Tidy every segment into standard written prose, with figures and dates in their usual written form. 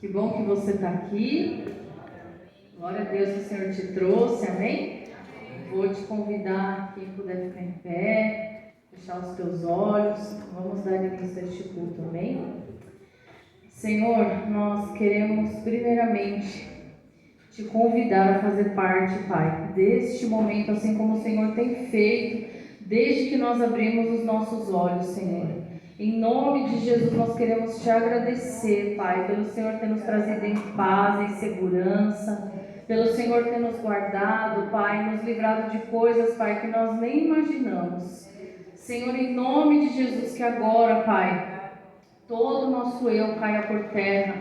Que bom que você está aqui. Glória a Deus que o Senhor te trouxe, amém? Vou te convidar, quem puder ficar em pé, fechar os teus olhos. Vamos dar início a este culto, amém? Senhor, nós queremos primeiramente te convidar a fazer parte, Pai, deste momento, assim como o Senhor tem feito, desde que nós abrimos os nossos olhos, Senhor. Em nome de Jesus, nós queremos te agradecer, Pai, pelo Senhor ter nos trazido em paz, em segurança, pelo Senhor ter nos guardado, Pai, nos livrado de coisas, Pai, que nós nem imaginamos. Senhor, em nome de Jesus, que agora, Pai, todo o nosso eu caia por terra,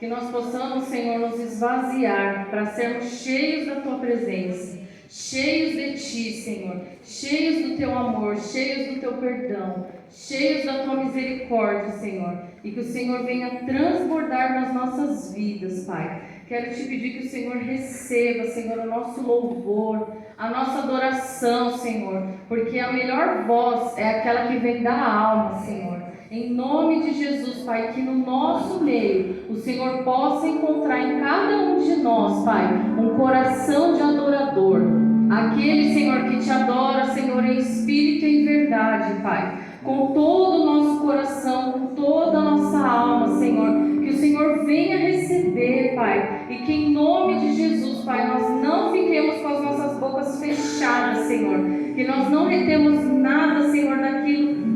que nós possamos, Senhor, nos esvaziar para sermos cheios da Tua presença, cheios de Ti, Senhor, cheios do Teu amor, cheios do Teu perdão, cheios da Tua misericórdia, Senhor, e que o Senhor venha transbordar nas nossas vidas, Pai. Quero te pedir que o Senhor receba, Senhor, o nosso louvor, a nossa adoração, Senhor, porque a melhor voz é aquela que vem da alma, Senhor. Em nome de Jesus, Pai, que no nosso meio o Senhor possa encontrar em cada um de nós, Pai, um coração de adorador. Aquele, Senhor, que te adora, Senhor, em espírito e em verdade, Pai. Com todo o nosso coração, com toda a nossa alma, Senhor. Que o Senhor venha receber, Pai. E que em nome de Jesus, Pai, nós não fiquemos com as nossas bocas fechadas, Senhor. Que nós não retemos nada, Senhor, daquilo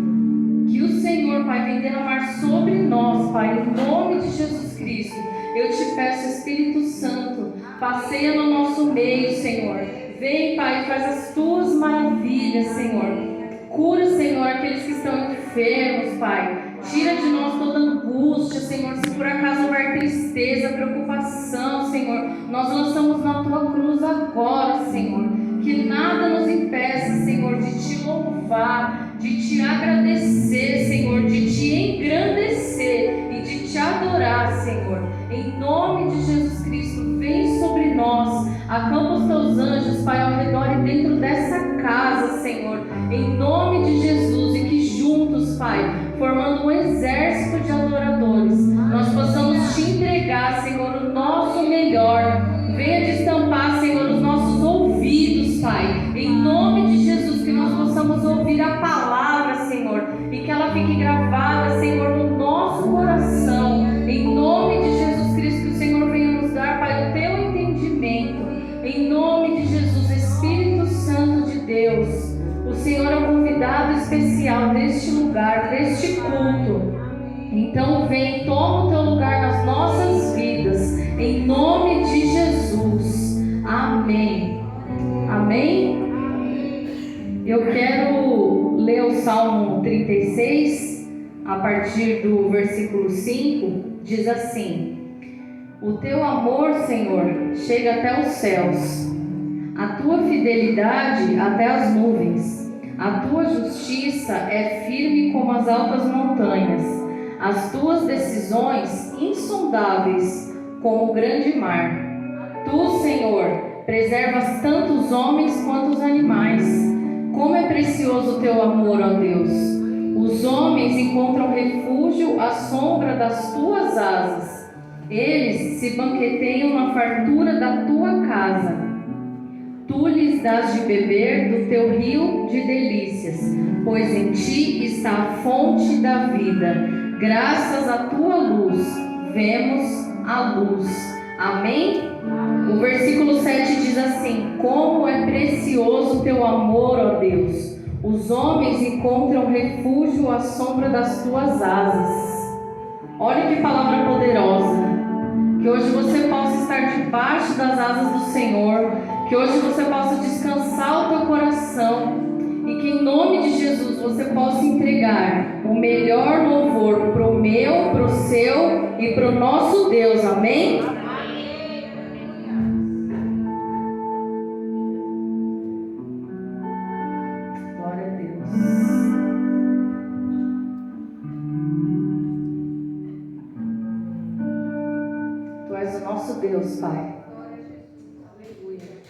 que o Senhor, Pai, vem derramar sobre nós, Pai, em nome de Jesus Cristo. Eu te peço, Espírito Santo, passeia no nosso meio, Senhor. Vem, Pai, faz as tuas maravilhas, Senhor. Cura, Senhor, aqueles que estão enfermos, Pai. Tira de nós toda angústia, Senhor. Se por acaso houver tristeza, preocupação, Senhor, nós lançamos na tua cruz agora, Senhor. Que nada nos impeça, Senhor, de te louvar, de te agradecer, Senhor, de te engrandecer e de te adorar, Senhor. Em nome de Jesus Cristo, vem sobre nós, acampa os teus anjos, Pai, ao redor e dentro dessa casa, Senhor. Em nome de Jesus, e que juntos, Pai, formando um exército de adoradores, nós possamos te entregar, Senhor, o nosso melhor. Venha destampar, Senhor, os nossos ouvidos, Pai. Em nome de Jesus, que nós possamos ouvir a palavra, Senhor, e que ela fique gravada, Senhor, no nosso coração. Em nome de Jesus Cristo, que o Senhor venha nos dar, Pai, o teu entendimento. Em nome de Jesus, Espírito Santo de Deus, o Senhor é o convidado especial deste lugar, deste culto. Então vem, toma o teu lugar nas nossas vidas, em nome de Jesus. Amém. Amém? Eu quero ler o Salmo 36, a partir do versículo 5, diz assim: O teu amor, Senhor, chega até os céus, a tua fidelidade até as nuvens, a tua justiça é firme como as altas montanhas, as tuas decisões insondáveis como o grande mar. Tu, Senhor, preservas tanto os homens quanto os animais. Como é precioso o teu amor, ó Deus! Os homens encontram refúgio à sombra das tuas asas. Eles se banqueteiam na fartura da tua casa. Tu lhes dás de beber do teu rio de delícias, pois em ti está a fonte da vida. Graças à tua luz, vemos a luz. Amém? O versículo 7 diz assim: Como é precioso o teu amor, ó Deus! Os homens encontram refúgio à sombra das tuas asas. Olha que palavra poderosa. Que hoje você possa estar debaixo das asas do Senhor. Que hoje você possa descansar o teu coração. E que em nome de Jesus você possa entregar o melhor louvor para o meu, para o seu e para o nosso Deus. Amém? Glória a Deus. Tu és o nosso Deus, Pai. Aleluia.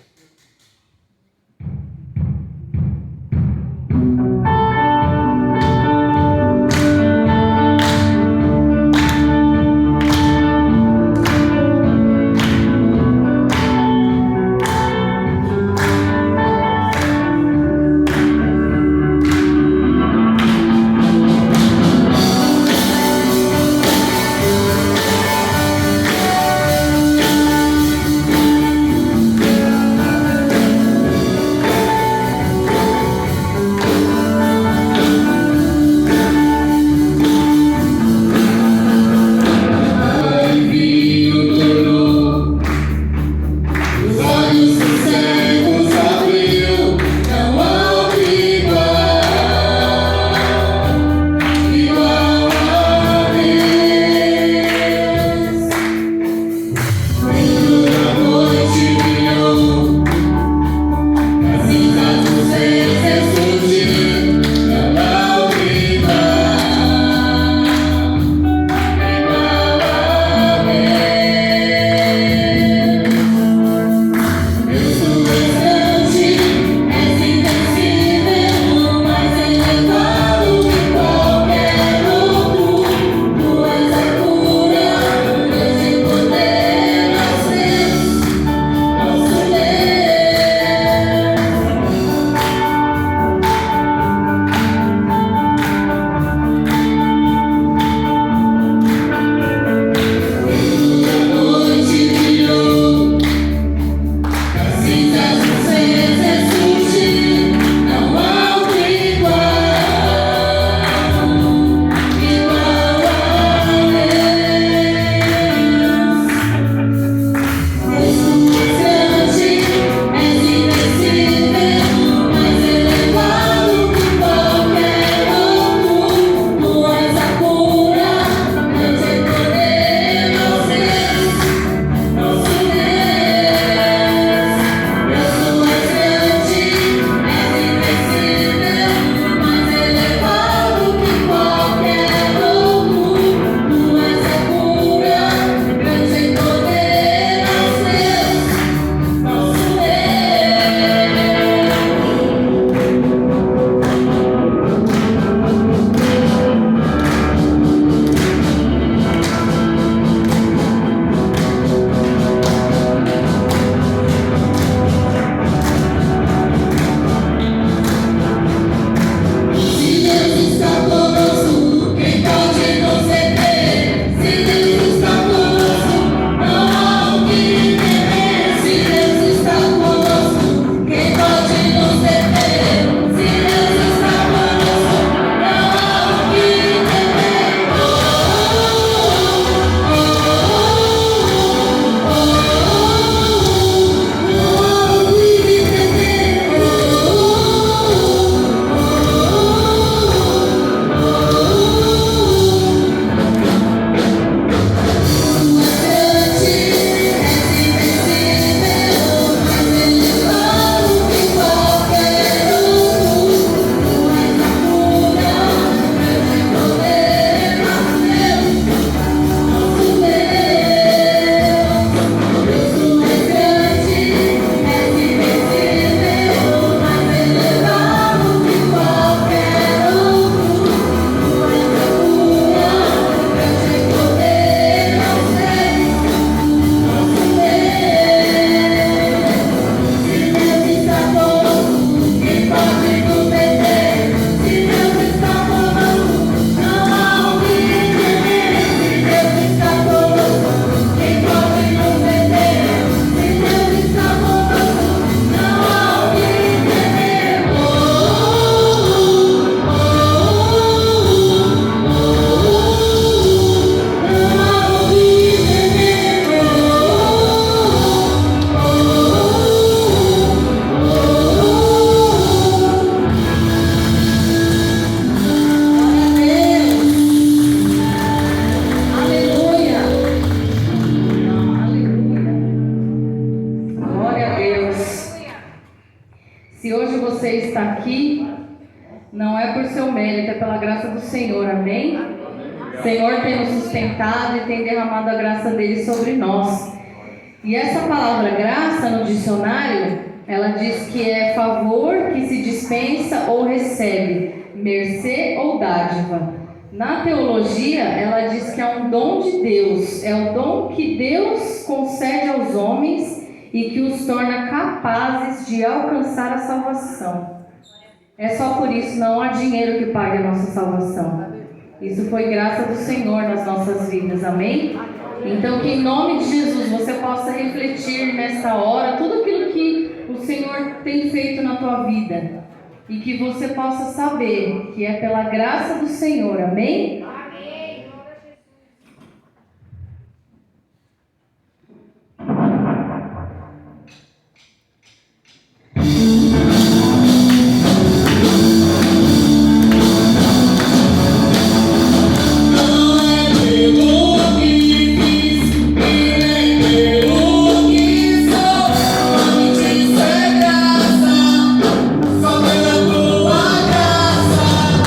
hoje você está aqui, não é por seu mérito, é pela graça do Senhor, amém? O Senhor tem nos sustentado e tem derramado a graça dele sobre nós. E essa palavra graça no dicionário, ela diz que é favor que se dispensa ou recebe, mercê ou dádiva. Na teologia, ela diz que é um dom de Deus, é o dom que Deus concede aos homens e que os torna capazes de alcançar a salvação. É só por isso, não há dinheiro que pague a nossa salvação. Isso foi graça do Senhor nas nossas vidas, amém? Então, que em nome de Jesus você possa refletir nessa hora tudo aquilo que o Senhor tem feito na tua vida. E que você possa saber que é pela graça do Senhor, amém? Amém. Só pela tua graça.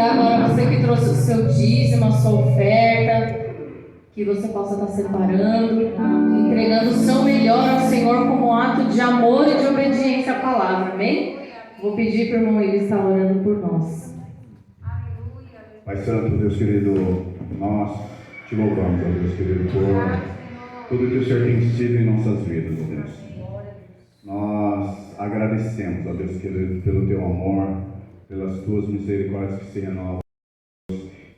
convidar agora você que trouxe o seu dízimo, a sua oferta, que você possa estar separando, entregando o seu melhor ao Senhor como um ato de amor e de obediência à palavra, amém? Vou pedir para o irmão Ele estar orando por nós. Pai Santo, Deus querido, nós te louvamos, ó Deus querido, por tudo que o Senhor tem sido em nossas vidas, ó Deus. Nós agradecemos, ó Deus querido, pelo teu amor, pelas tuas misericórdias que se renovam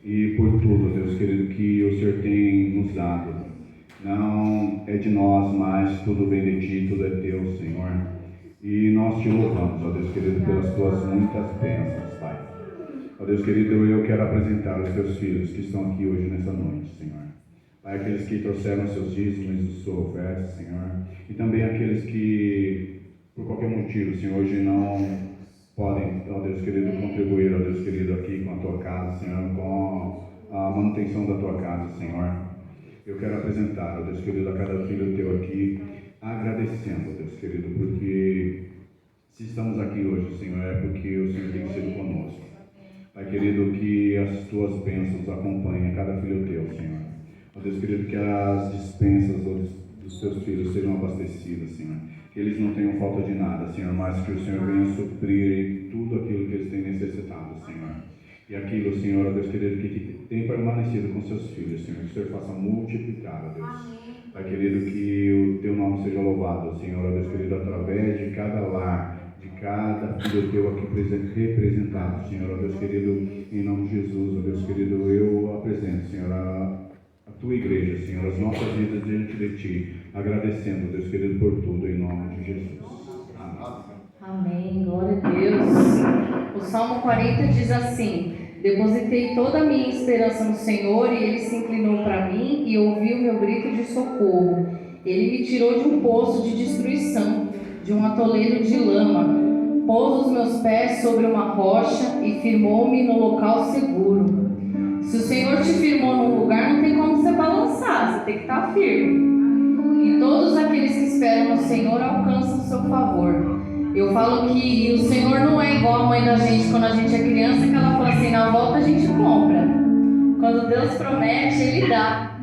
e por tudo, ó Deus querido, que o Senhor tem nos dado. Não é de nós, mas tudo vem de ti, tudo é teu, Senhor. E nós te louvamos, ó Deus querido, pelas tuas muitas bênçãos, Pai. Ó Deus querido, eu quero apresentar os teus filhos que estão aqui hoje nessa noite, Senhor. Pai, aqueles que trouxeram seus dízimos e sua oferta, Senhor. E também aqueles que, por qualquer motivo, Senhor, hoje não podem, ó Deus querido, contribuir, ó Deus querido, aqui com a tua casa, Senhor, com a manutenção da tua casa, Senhor. Eu quero apresentar, ó Deus querido, a cada filho teu aqui, agradecendo, ó Deus querido, porque se estamos aqui hoje, Senhor, é porque o Senhor tem sido conosco. Pai querido, que as tuas bênçãos acompanhem a cada filho teu, Senhor. Ó Deus querido, que as dispensas dos teus filhos sejam abastecidas, Senhor. Que eles não tenham falta de nada, Senhor, mas que o Senhor venha suprir tudo aquilo que eles têm necessitado, Senhor. E aquilo, Senhor, ó Deus querido, que tem permanecido com seus filhos, Senhor, que o Senhor faça multiplicar, ó Deus. Amém. Pai querido, que o teu nome seja louvado, Senhor, ó Deus querido, através de cada lar, de cada filho teu aqui representado, Senhor, ó Deus querido, em nome de Jesus, ó Deus querido, eu apresento, Senhor, a tua igreja, Senhor, as nossas vidas diante de ti, agradecendo, Deus querido, por tudo, em nome de Jesus. Amém. Amém, glória a Deus. O Salmo 40 diz assim: depositei toda a minha esperança no Senhor e Ele se inclinou para mim e ouviu meu grito de socorro. Ele me tirou de um poço de destruição, de um atoleiro de lama, pôs os meus pés sobre uma rocha e firmou-me no local seguro. Se o Senhor te firmou num lugar, não tem como você balançar, você tem que estar firme. E todos aqueles que esperam no Senhor alcançam o seu favor. Eu falo que o Senhor não é igual a mãe da gente quando a gente é criança, que ela fala assim, na volta a gente compra. Quando Deus promete, Ele dá.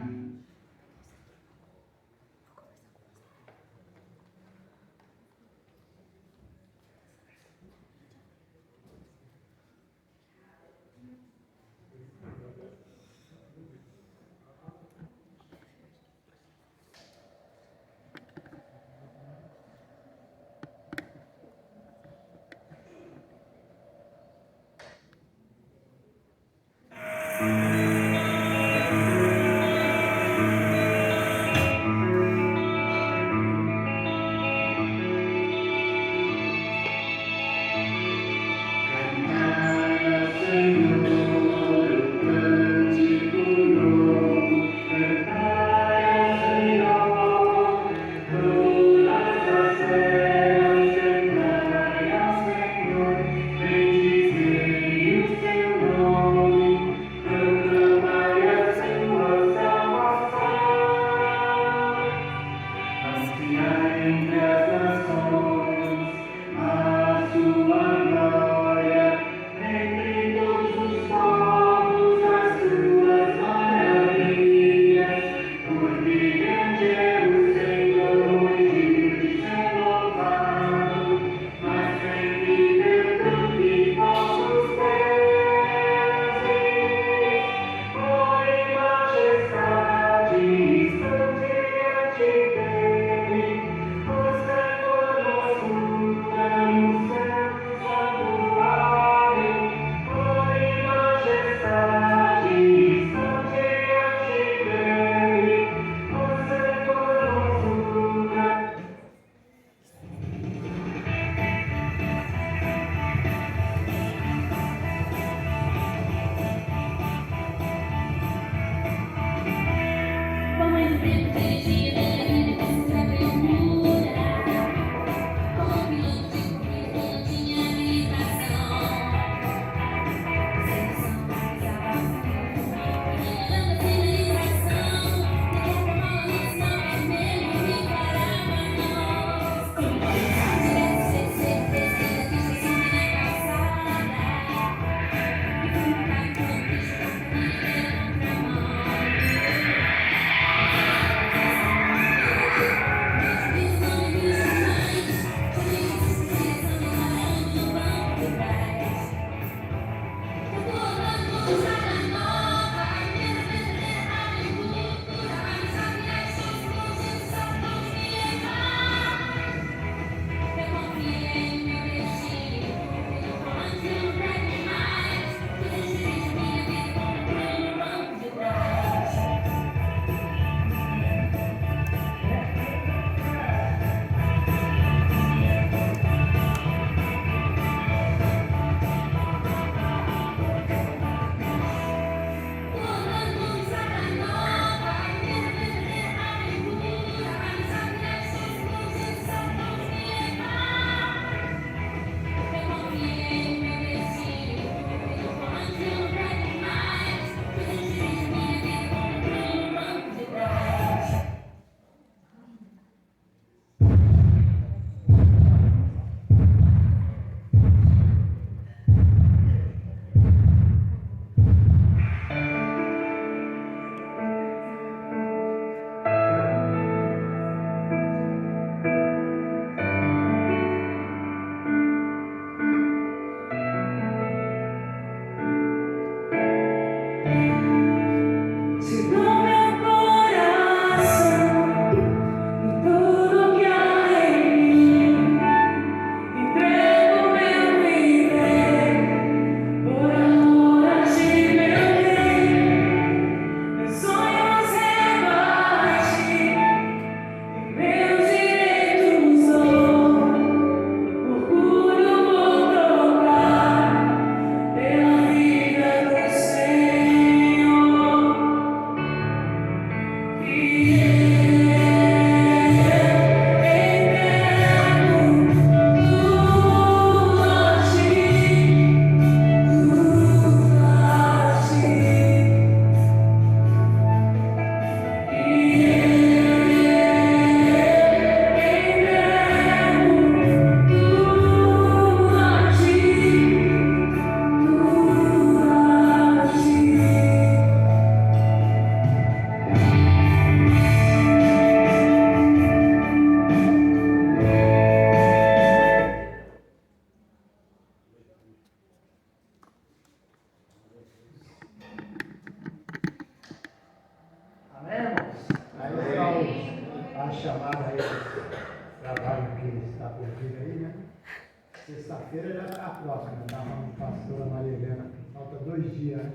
Sexta-feira já está próxima, tá? A pastora Maria Helena, falta 2 dias, né?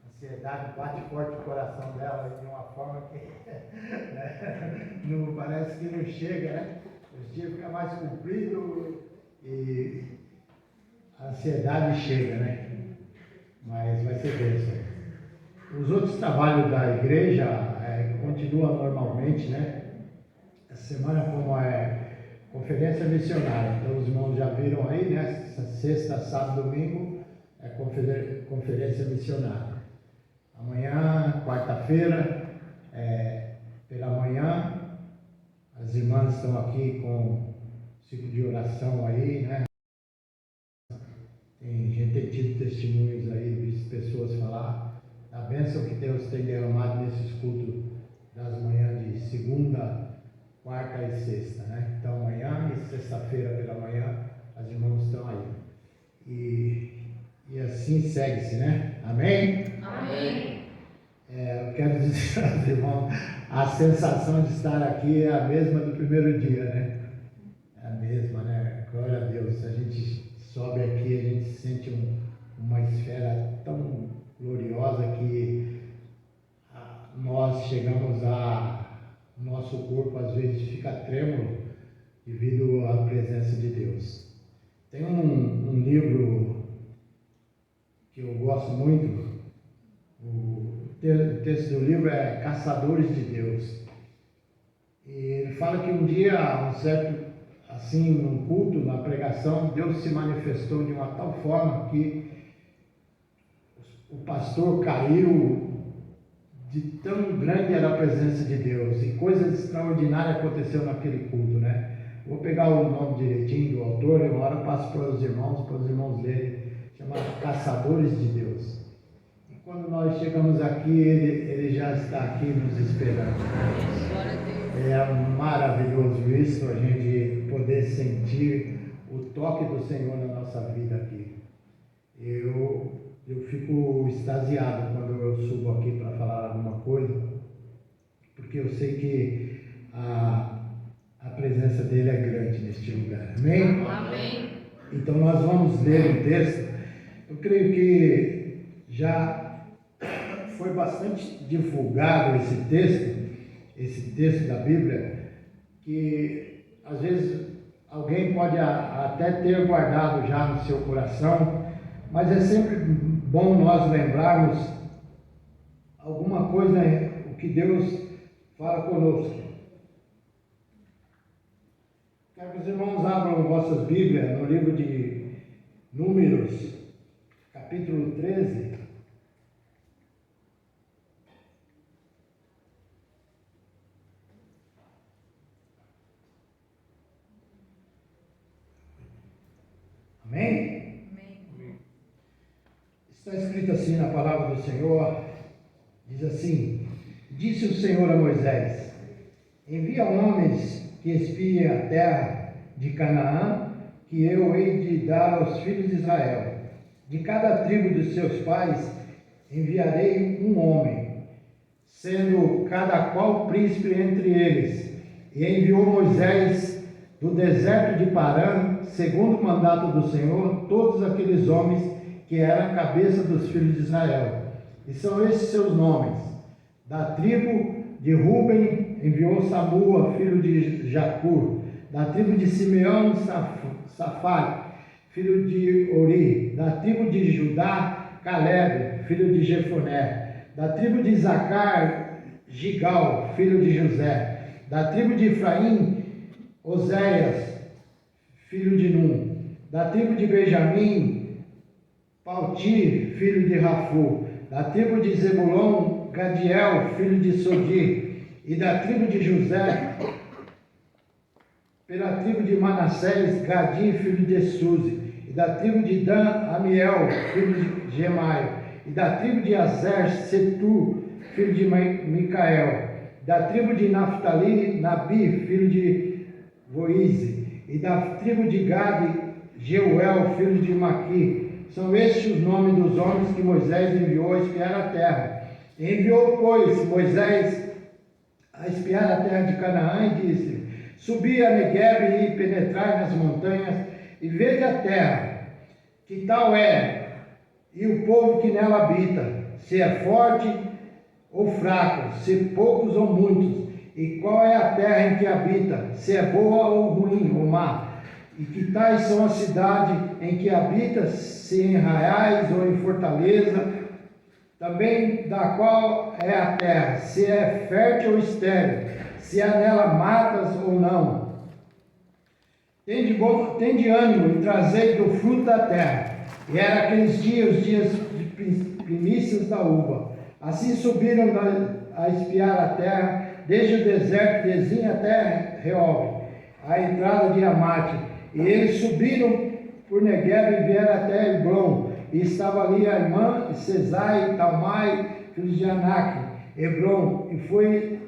A ansiedade bate forte o coração dela de uma forma que não, parece que não chega, né? Os dias ficam mais compridos e a ansiedade chega, né? Mas vai ser bênção. Os outros trabalhos da igreja continuam normalmente, né? Essa semana, como conferência missionária, então os irmãos já viram aí, né? Sexta, sábado, domingo é conferência missionária. Amanhã, quarta-feira, pela manhã, as irmãs estão aqui com ciclo de oração aí, né? A gente tem tido testemunhos aí, visto pessoas falar da bênção que Deus tem derramado nesses cultos das manhãs de segunda, quarta e sexta, né? Então amanhã e sexta-feira pela manhã as irmãs estão aí. E assim segue-se, né? Amém? Amém. Eu quero dizer aos irmãos, a sensação de estar aqui é a mesma do primeiro dia, né? É a mesma, né? Glória a Deus. A gente sobe aqui, a gente sente uma esfera tão gloriosa que nós chegamos nosso corpo às vezes fica trêmulo devido à presença de Deus. Tem um livro que eu gosto muito, o texto do livro é Caçadores de Deus. E ele fala que um dia, assim, num culto, na pregação, Deus se manifestou de uma tal forma que o pastor caiu, de tão grande era a presença de Deus, e coisas extraordinárias aconteceram naquele culto, né? Vou pegar o nome direitinho do autor, e uma hora eu passo para os irmãos lerem, chama Caçadores de Deus. E quando nós chegamos aqui, ele já está aqui nos esperando. É maravilhoso isso, a gente poder sentir o toque do Senhor na nossa vida aqui. Eu fico extasiado quando eu subo aqui para falar alguma coisa, porque eu sei que a presença dele é grande neste lugar. Amém? Amém. Então nós vamos ler um texto. Eu creio que já foi bastante divulgado esse texto da Bíblia, que às vezes alguém pode até ter guardado já no seu coração, mas é sempre bom nós lembrarmos alguma coisa, o que Deus fala conosco. Quero que os irmãos abram vossas Bíblias no livro de Números, capítulo 13. Amém? Está escrito assim na palavra do Senhor, diz assim: disse o Senhor a Moisés: envia homens que espiem a terra de Canaã, que eu hei de dar aos filhos de Israel. De cada tribo dos seus pais enviarei um homem, sendo cada qual príncipe entre eles. E enviou Moisés do deserto de Parã, segundo o mandato do Senhor, todos aqueles homens que eram a cabeça dos filhos de Israel. E são esses seus nomes: da tribo de Ruben enviou Samua, filho de Jacur; da tribo de Simeão, Safai, filho de Ori; da tribo de Judá, Caleb, filho de Jefoné; da tribo de Isacar, Gigal, filho de José; da tribo de Efraim, Oséias, filho de Num; da tribo de Benjamim, Palti, filho de Rafu; da tribo de Zebulon, Gadiel, filho de Sodi; e da tribo de José, pela tribo de Manassés, Gadi, filho de Suzi; e da tribo de Dan, Amiel, filho de Gemaio; e da tribo de Azer, Setu, filho de Micael; da tribo de Naphtali, Nabi, filho de Voize; e da tribo de Gade, Jeuel, filho de Maqui. São estes os nomes dos homens que Moisés enviou a espiar a terra. Enviou, pois, Moisés a espiar a terra de Canaã e disse: subi a Neguebe e penetrai nas montanhas e vede a terra, que tal é, e o povo que nela habita, se é forte ou fraco, se poucos ou muitos, e qual é a terra em que habita, se é boa ou ruim ou má, e que tais são as cidades em que habita, se em arraiais ou em fortaleza, também da qual é a terra, se é fértil ou estéril, se há nela matas ou não. Tende ânimo e trazei do fruto da terra. E era aqueles dias, os dias de primícias da uva. Assim subiram a espiar a terra, desde o deserto de Zin até Reob, a entrada de Amate. E eles subiram por Negueb e vieram até Hebron. E estava ali Aimã, Sesai, Talmai, filhos de Anak, Hebron. E foi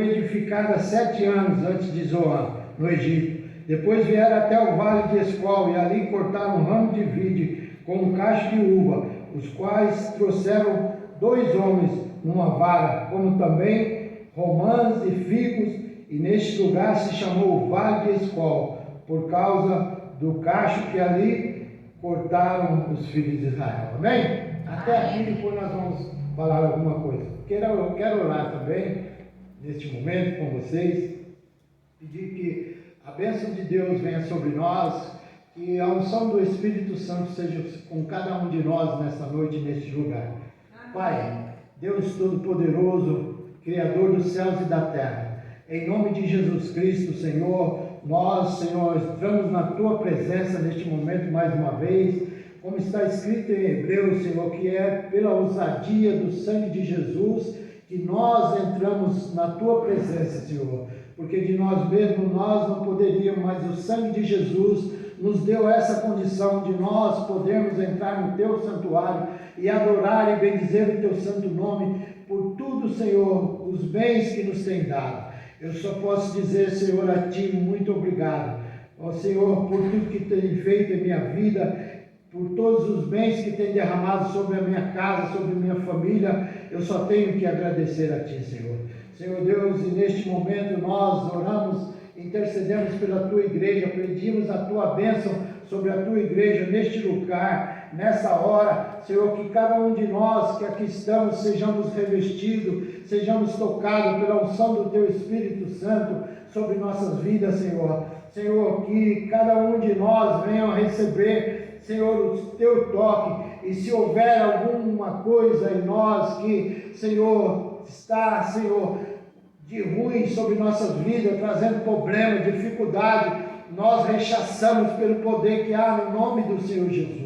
edificada 7 anos antes de Zoan, no Egito. Depois vieram até o vale de Escol, e ali cortaram um ramo de vide com um cacho de uva, os quais trouxeram 2 homens numa vara, como também romãs e figos, e neste lugar se chamou o vale de Escol, por causa do cacho que ali cortaram os filhos de Israel. Amém? Até aqui, depois nós vamos falar alguma coisa. Eu quero orar também, neste momento, com vocês, pedir que a bênção de Deus venha sobre nós, que a unção do Espírito Santo seja com cada um de nós nesta noite, neste lugar. Pai, Deus Todo-Poderoso, Criador dos céus e da terra, em nome de Jesus Cristo, Senhor, nós, Senhor, entramos na Tua presença neste momento mais uma vez, como está escrito em Hebreus, Senhor, que é pela ousadia do sangue de Jesus que nós entramos na Tua presença, Senhor, porque de nós mesmos nós não poderíamos, mas o sangue de Jesus nos deu essa condição de nós podermos entrar no Teu santuário e adorar e bendizer o Teu santo nome por tudo, Senhor, os bens que nos tem dado. Eu só posso dizer, Senhor, a Ti muito obrigado, ó Senhor, por tudo que tem feito em minha vida, por todos os bens que tem derramado sobre a minha casa, sobre a minha família. Eu só tenho que agradecer a Ti, Senhor. Senhor Deus, e neste momento nós oramos, intercedemos pela Tua igreja, pedimos a Tua bênção sobre a Tua igreja neste lugar, nessa hora, Senhor, que cada um de nós que aqui estamos sejamos revestidos, sejamos tocados pela unção do Teu Espírito Santo sobre nossas vidas, Senhor. Senhor, que cada um de nós venha receber, Senhor, o Teu toque, e se houver alguma coisa em nós que, Senhor, está, Senhor, de ruim sobre nossas vidas, trazendo problema, dificuldade, nós rechaçamos pelo poder que há no nome do Senhor Jesus.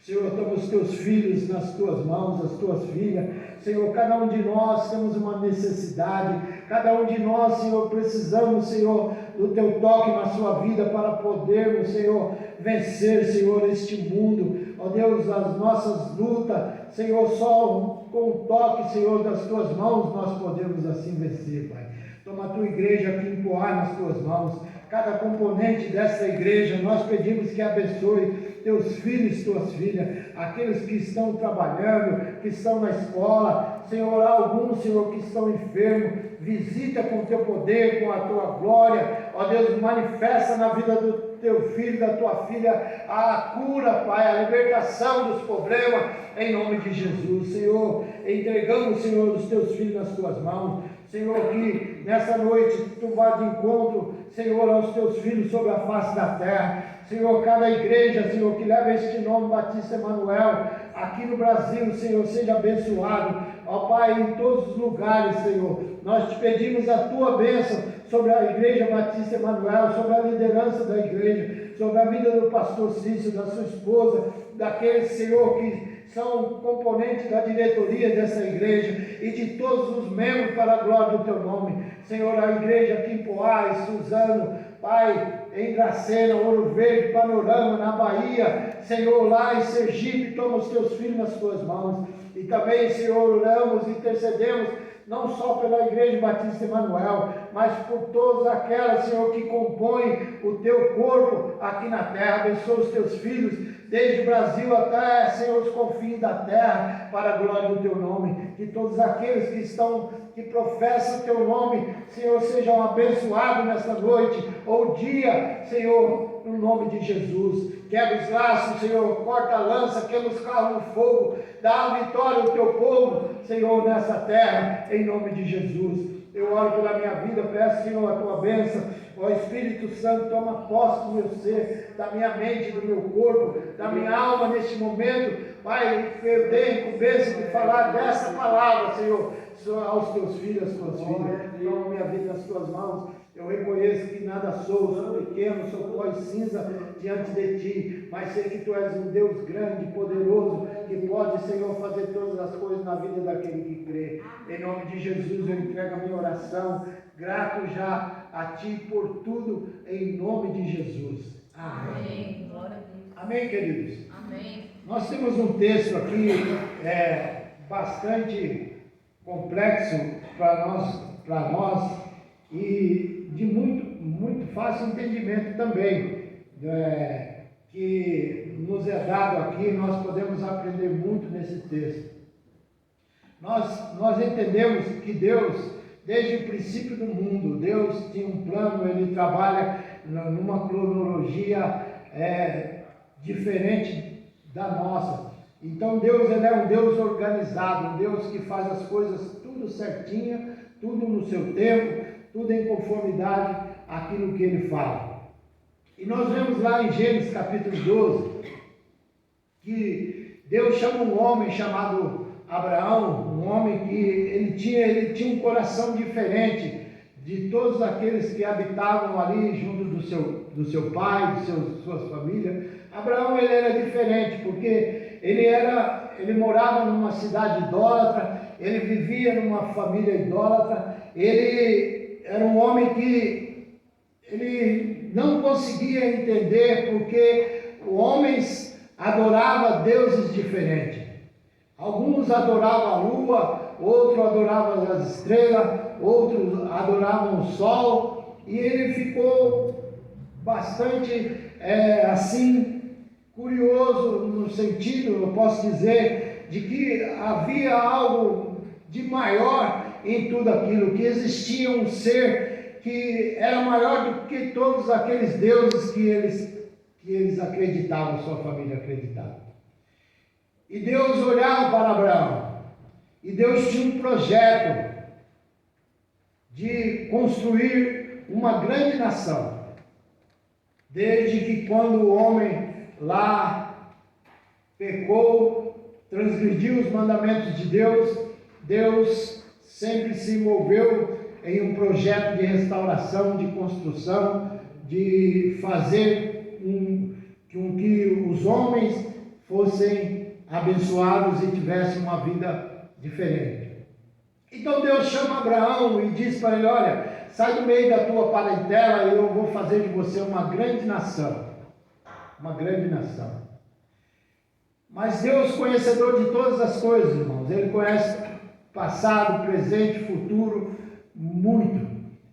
Senhor, toma os Teus filhos nas Tuas mãos, as Tuas filhas. Senhor, cada um de nós temos uma necessidade, cada um de nós, Senhor, precisamos, Senhor, do Teu toque na sua vida para podermos, Senhor, vencer, Senhor, este mundo. Ó Deus, as nossas lutas, Senhor, só com o toque, Senhor, das Tuas mãos nós podemos assim vencer, Pai. Toma a Tua igreja aqui, empurrar nas Tuas mãos. Cada componente dessa igreja, nós pedimos que abençoe Teus filhos, Tuas filhas, aqueles que estão trabalhando, que estão na escola, Senhor, alguns, Senhor, que estão enfermos, visita com Teu poder, com a Tua glória, ó Deus, manifesta na vida do Teu filho, da Tua filha, a cura, Pai, a libertação dos problemas, em nome de Jesus. Senhor, entregamos, Senhor, os Teus filhos nas Tuas mãos, Senhor, que nessa noite Tu vá de encontro, Senhor, aos Teus filhos sobre a face da terra. Senhor, cada igreja, Senhor, que leva este nome, Batista Emanuel, aqui no Brasil, Senhor, seja abençoado. Ó Pai, em todos os lugares, Senhor, nós Te pedimos a Tua bênção sobre a igreja Batista Emanuel, sobre a liderança da igreja, sobre a vida do pastor Cício, da sua esposa, daqueles, Senhor, que são componentes da diretoria dessa igreja e de todos os membros para a glória do Teu nome. Senhor, a igreja aqui em Poás, Suzano, Pai, em Dracena, Ouro Verde, Panorama, na Bahia, Senhor, lá em Sergipe, toma os Teus filhos nas Tuas mãos. E também, Senhor, oramos, intercedemos, não só pela Igreja Batista Emanuel, mas por todas aquelas, Senhor, que compõem o Teu corpo aqui na terra. Abençoa os Teus filhos, desde o Brasil até, Senhor, os confins da terra, para a glória do Teu nome. Que todos aqueles que professam o Teu nome, Senhor, sejam abençoados nesta noite, ou dia, Senhor, no nome de Jesus. Quebra os laços, Senhor, corta a lança, queima os carros no fogo, dá a vitória ao teu povo, Senhor, nessa terra, em nome de Jesus. Eu oro pela minha vida, peço, Senhor, a tua bênção. Ó Espírito Santo, toma posse do meu ser, da minha mente, do meu corpo, da minha alma neste momento. Pai, eu dei incumbência de falar dessa palavra, Senhor, aos teus filhos, às tuas filhas. Toma minha vida nas tuas mãos. Eu reconheço que nada sou pequeno, sou pó e cinza diante de ti, mas sei que tu és um Deus grande, poderoso, que pode, Senhor, fazer todas as coisas na vida daquele que crê. Em nome de Jesus eu entrego a minha oração, grato já a ti por tudo, em nome de Jesus. Amém. Amém, queridos? Amém. Nós temos um texto aqui bastante complexo para nós e de muito fácil entendimento também, que nos é dado aqui. Nós podemos aprender muito nesse texto. Nós entendemos que Deus, desde o princípio do mundo, Deus tinha um plano, Ele trabalha numa cronologia diferente da nossa. Então Deus, Ele é um Deus organizado, um Deus que faz as coisas tudo certinho, tudo no seu tempo, tudo em conformidade àquilo que Ele fala. E nós vemos lá em Gênesis capítulo 12, que Deus chama um homem chamado Abraão, um homem que ele tinha um coração diferente de todos aqueles que habitavam ali junto do seu pai, de suas famílias. Abraão, ele era diferente, porque ele morava numa cidade idólatra, ele vivia numa família idólatra, ele era um homem que ele não conseguia entender porque homens adoravam deuses diferentes. Alguns adoravam a lua, outros adoravam as estrelas, outros adoravam o sol, e ele ficou bastante curioso no sentido, eu posso dizer, de que havia algo de maior em tudo aquilo, que existia um ser que era maior do que todos aqueles deuses que eles acreditavam, sua família acreditava. E Deus olhava para Abraão, e Deus tinha um projeto de construir uma grande nação. Desde que quando o homem lá pecou, transgrediu os mandamentos de Deus, Deus sempre se envolveu em um projeto de restauração, de construção, de fazer com que os homens fossem abençoados e tivessem uma vida diferente. Então Deus chama Abraão e diz para ele: olha, sai do meio da tua parentela e eu vou fazer de você uma grande nação. Uma grande nação. Mas Deus, conhecedor de todas as coisas, irmãos, Ele conhece passado, presente, futuro, muito.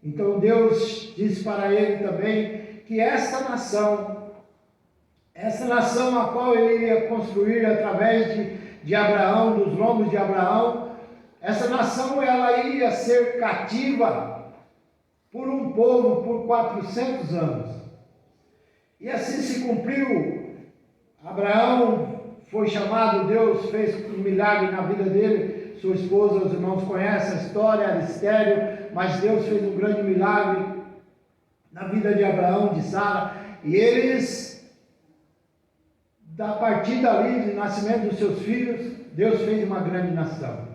Então Deus disse para ele também que essa nação a qual ele iria construir através de Abraão, dos lombos de Abraão, essa nação ela ia ser cativa por um povo por 400 anos. E assim se cumpriu. Abraão foi chamado, Deus fez um milagre na vida dele. Sua esposa, os irmãos conhecem a história, era estéril, mas Deus fez um grande milagre na vida de Abraão, de Sara, e eles, a partir dali, do nascimento dos seus filhos, Deus fez uma grande nação.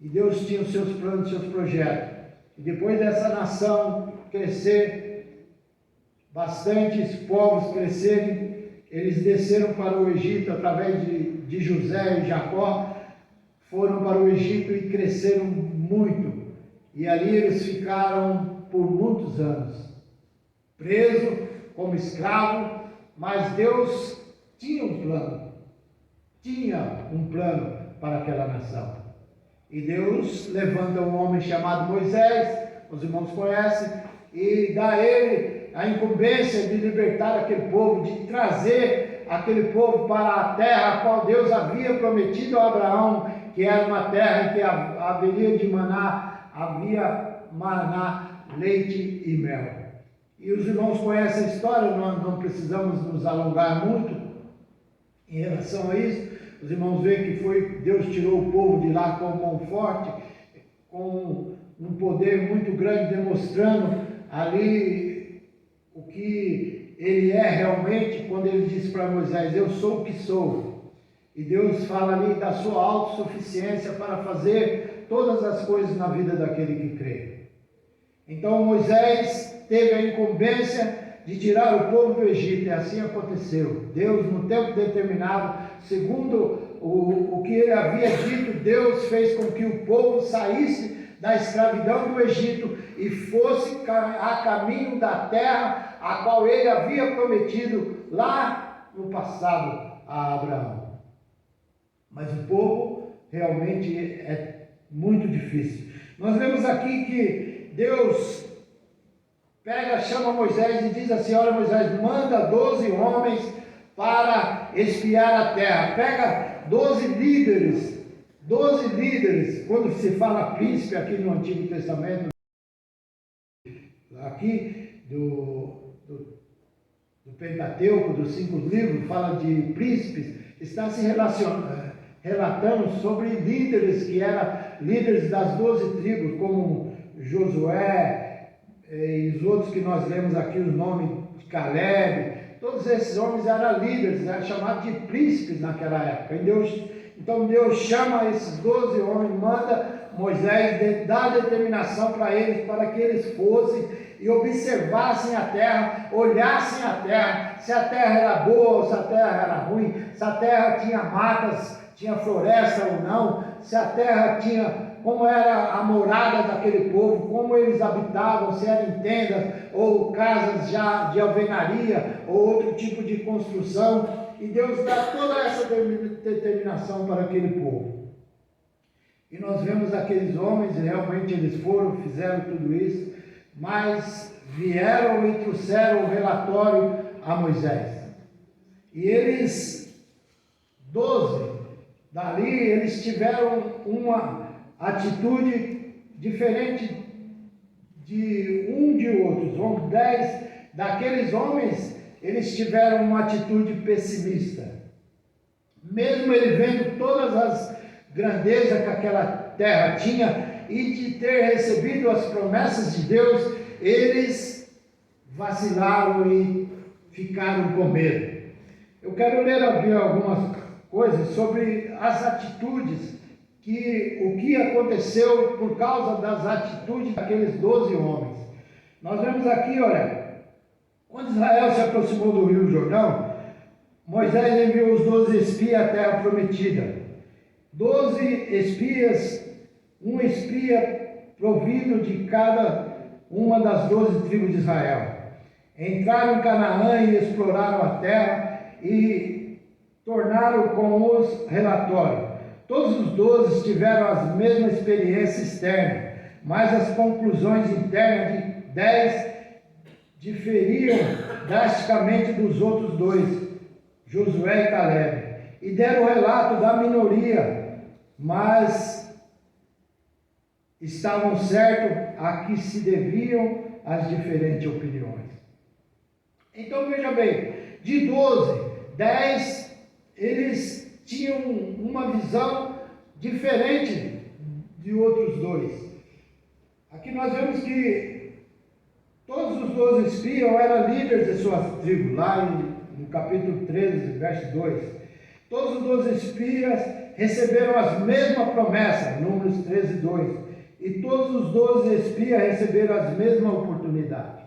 E Deus tinha os seus planos, os seus projetos. E depois dessa nação crescer, bastantes povos crescerem, eles desceram para o Egito através de José e Jacó, foram para o Egito e cresceram muito. E ali eles ficaram por muitos anos, presos como escravos, mas Deus tinha um plano para aquela nação. E Deus levanta um homem chamado Moisés, os irmãos conhecem, e dá a ele a incumbência de libertar aquele povo, de trazer aquele povo para a terra a qual Deus havia prometido a Abraão, que era uma terra em que havia maná, leite e mel. E os irmãos conhecem a história, nós não precisamos nos alongar muito em relação a isso. Os irmãos veem que foi, Deus tirou o povo de lá com mão forte, com um poder muito grande, demonstrando ali o que ele é realmente, quando ele disse para Moisés: eu sou o que sou. E Deus fala ali da sua autossuficiência para fazer todas as coisas na vida daquele que crê. Então Moisés teve a incumbência de tirar o povo do Egito, e assim aconteceu. Deus, no tempo determinado, segundo o que ele havia dito, Deus fez com que o povo saísse da escravidão do Egito e fosse a caminho da terra a qual ele havia prometido lá no passado a Abraão. Mas o povo realmente é muito difícil. Nós vemos aqui que Deus chama Moisés e diz assim: olha, Moisés, manda 12 homens para espiar a terra. Pega 12 líderes. Quando se fala príncipe aqui no Antigo Testamento, aqui do Pentateuco, dos 5 livros, fala de príncipes, está se relatando sobre líderes que eram líderes das 12 tribos, como Josué, e os outros que nós lemos aqui, os nomes de Caleb. Todos esses homens eram líderes, eram chamados de príncipes naquela época. Então Deus chama esses 12 homens, manda Moisés, dá determinação para eles, para que eles fossem e observassem a terra, olhassem a terra, se a terra era boa ou se a terra era ruim, se a terra tinha matas, tinha floresta ou não, se a terra tinha, como era a morada daquele povo, como eles habitavam, se eram em tendas ou casas já de alvenaria ou outro tipo de construção. E Deus dá toda essa determinação para aquele povo. E nós vemos aqueles homens, realmente eles foram, fizeram tudo isso, mas vieram e trouxeram o relatório a Moisés. E eles, 12, dali, eles tiveram uma atitude diferente de outros. 10 daqueles homens, eles tiveram uma atitude pessimista. Mesmo ele vendo todas as grandezas que aquela terra tinha e de ter recebido as promessas de Deus, eles vacilaram e ficaram com medo. Eu quero ler aqui algumas coisas sobre as atitudes, o que aconteceu por causa das atitudes daqueles 12 homens. Nós vemos aqui, olha, quando Israel se aproximou do rio Jordão, Moisés enviou os 12 espias à terra prometida. 12 espias, um espia provido de cada uma das 12 tribos de Israel. Entraram em Canaã e exploraram a terra e tornaram com os relatórios. Todos os 12 tiveram as mesmas experiências externas, mas as conclusões internas de 10 diferiam drasticamente dos outros 2, Josué e Caleb, e deram o relato da minoria, mas estavam certos a que se deviam as diferentes opiniões. Então veja bem, de 12, 10 eles tinham uma visão diferente de outros 2. Aqui nós vemos que todos os 12 espias eram líderes de suas tribos, lá no capítulo 13, verso 2. Todos os 12 espias receberam as mesmas promessas, Números 13, 2. E todos os 12 espias receberam as mesmas oportunidades.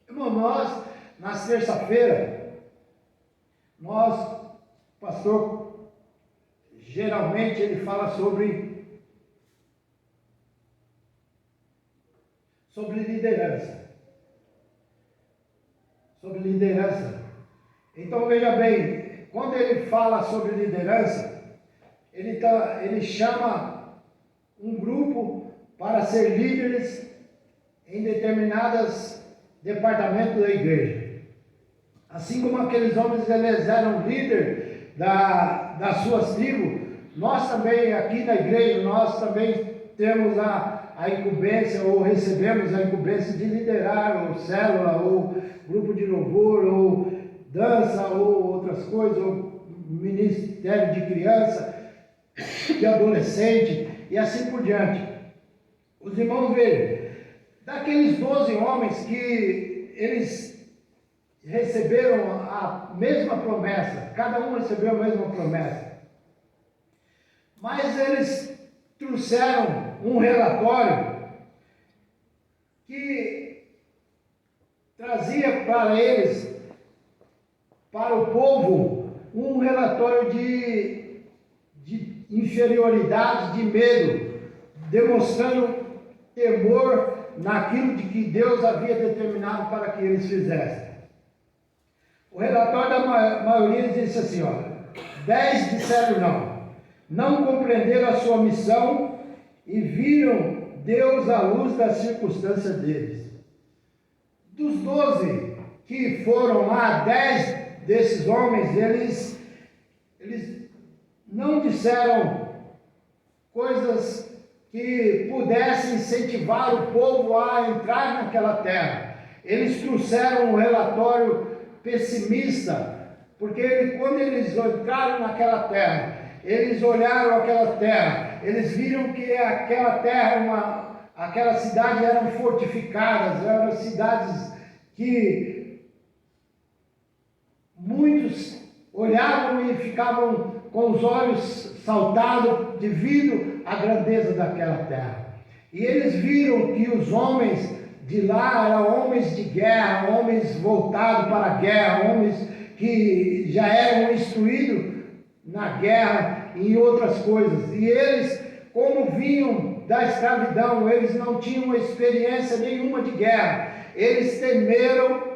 Irmão, nós, na terça-feira, pastor, geralmente ele fala sobre liderança. Sobre liderança. Então veja bem, quando ele fala sobre liderança, ele chama um grupo para ser líderes em determinados departamentos da igreja. Assim como aqueles homens, eles eram líderes das suas tribos, nós também aqui na igreja, nós também temos a a incumbência, ou recebemos a incumbência de liderar, ou célula, ou grupo de louvor, ou dança, ou outras coisas, ou ministério de criança, de adolescente, e assim por diante. Os irmãos veem, daqueles 12 homens que eles receberam a mesma promessa, cada um recebeu a mesma promessa, mas eles trouxeram um relatório que trazia para eles, para o povo, um relatório de inferioridade, de medo, demonstrando temor naquilo de que Deus havia determinado para que eles fizessem. O relatório da maioria disse assim, olha, 10 disseram não compreenderam a sua missão e viram Deus à luz das circunstâncias deles. Dos 12 que foram lá, 10 desses homens, eles não disseram coisas que pudessem incentivar o povo a entrar naquela terra. Eles trouxeram um relatório pessimista, porque quando eles entraram naquela terra, eles olharam aquela terra, eles viram que aquela terra, aquelas cidades eram fortificadas, eram cidades que muitos olhavam e ficavam com os olhos saltados devido à grandeza daquela terra. E eles viram que os homens de lá eram homens de guerra, homens voltados para a guerra, homens que já eram instruídos na guerra e em outras coisas. E eles, como vinham da escravidão, eles não tinham experiência nenhuma de guerra. Eles temeram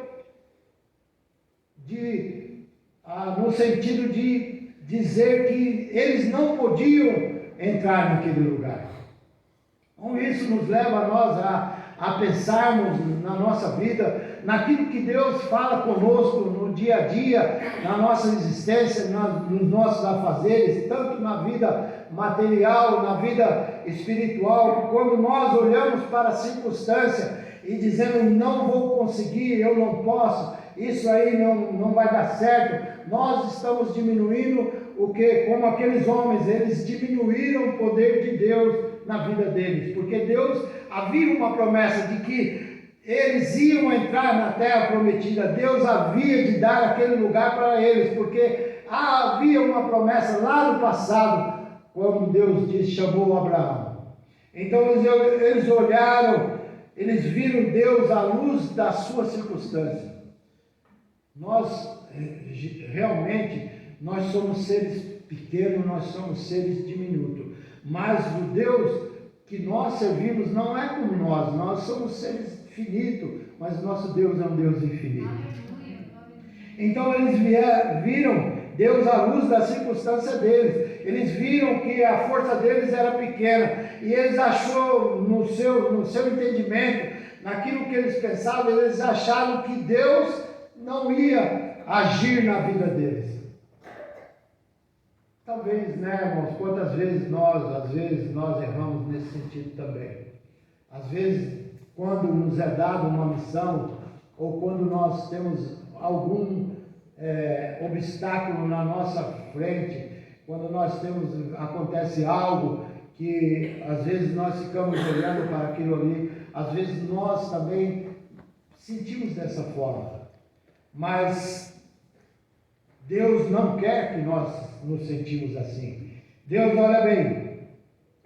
no sentido de dizer que eles não podiam entrar naquele lugar. Então isso nos leva a nós a pensarmos na nossa vida, naquilo que Deus fala conosco no dia a dia, na nossa existência, nos nossos afazeres, tanto na vida material, na vida espiritual. Quando nós olhamos para a circunstância e dizemos, não vou conseguir, eu não posso, isso aí não vai dar certo, nós estamos diminuindo o que? Como aqueles homens, eles diminuíram o poder de Deus na vida deles, porque Deus havia uma promessa de que eles iam entrar na terra prometida, Deus havia de dar aquele lugar para eles, porque havia uma promessa lá no passado, quando Deus chamou Abraão. Então eles olharam, eles viram Deus à luz da sua circunstância. Nós somos seres pequenos, nós somos seres diminutos, mas o Deus que nós servimos não é como nós somos seres finitos, mas nosso Deus é um Deus infinito. Então eles viram Deus à luz da circunstância deles, eles viram que a força deles era pequena, e eles acharam no seu entendimento, naquilo que eles pensavam, eles acharam que Deus não ia agir na vida deles. Talvez, irmãos, quantas vezes nós erramos nesse sentido também. Às vezes, quando nos é dada uma missão, ou quando nós temos algum obstáculo na nossa frente, quando acontece algo que às vezes nós ficamos olhando para aquilo ali, às vezes nós também sentimos dessa forma, mas Deus não quer que nós nos sentimos assim. Deus, olha bem,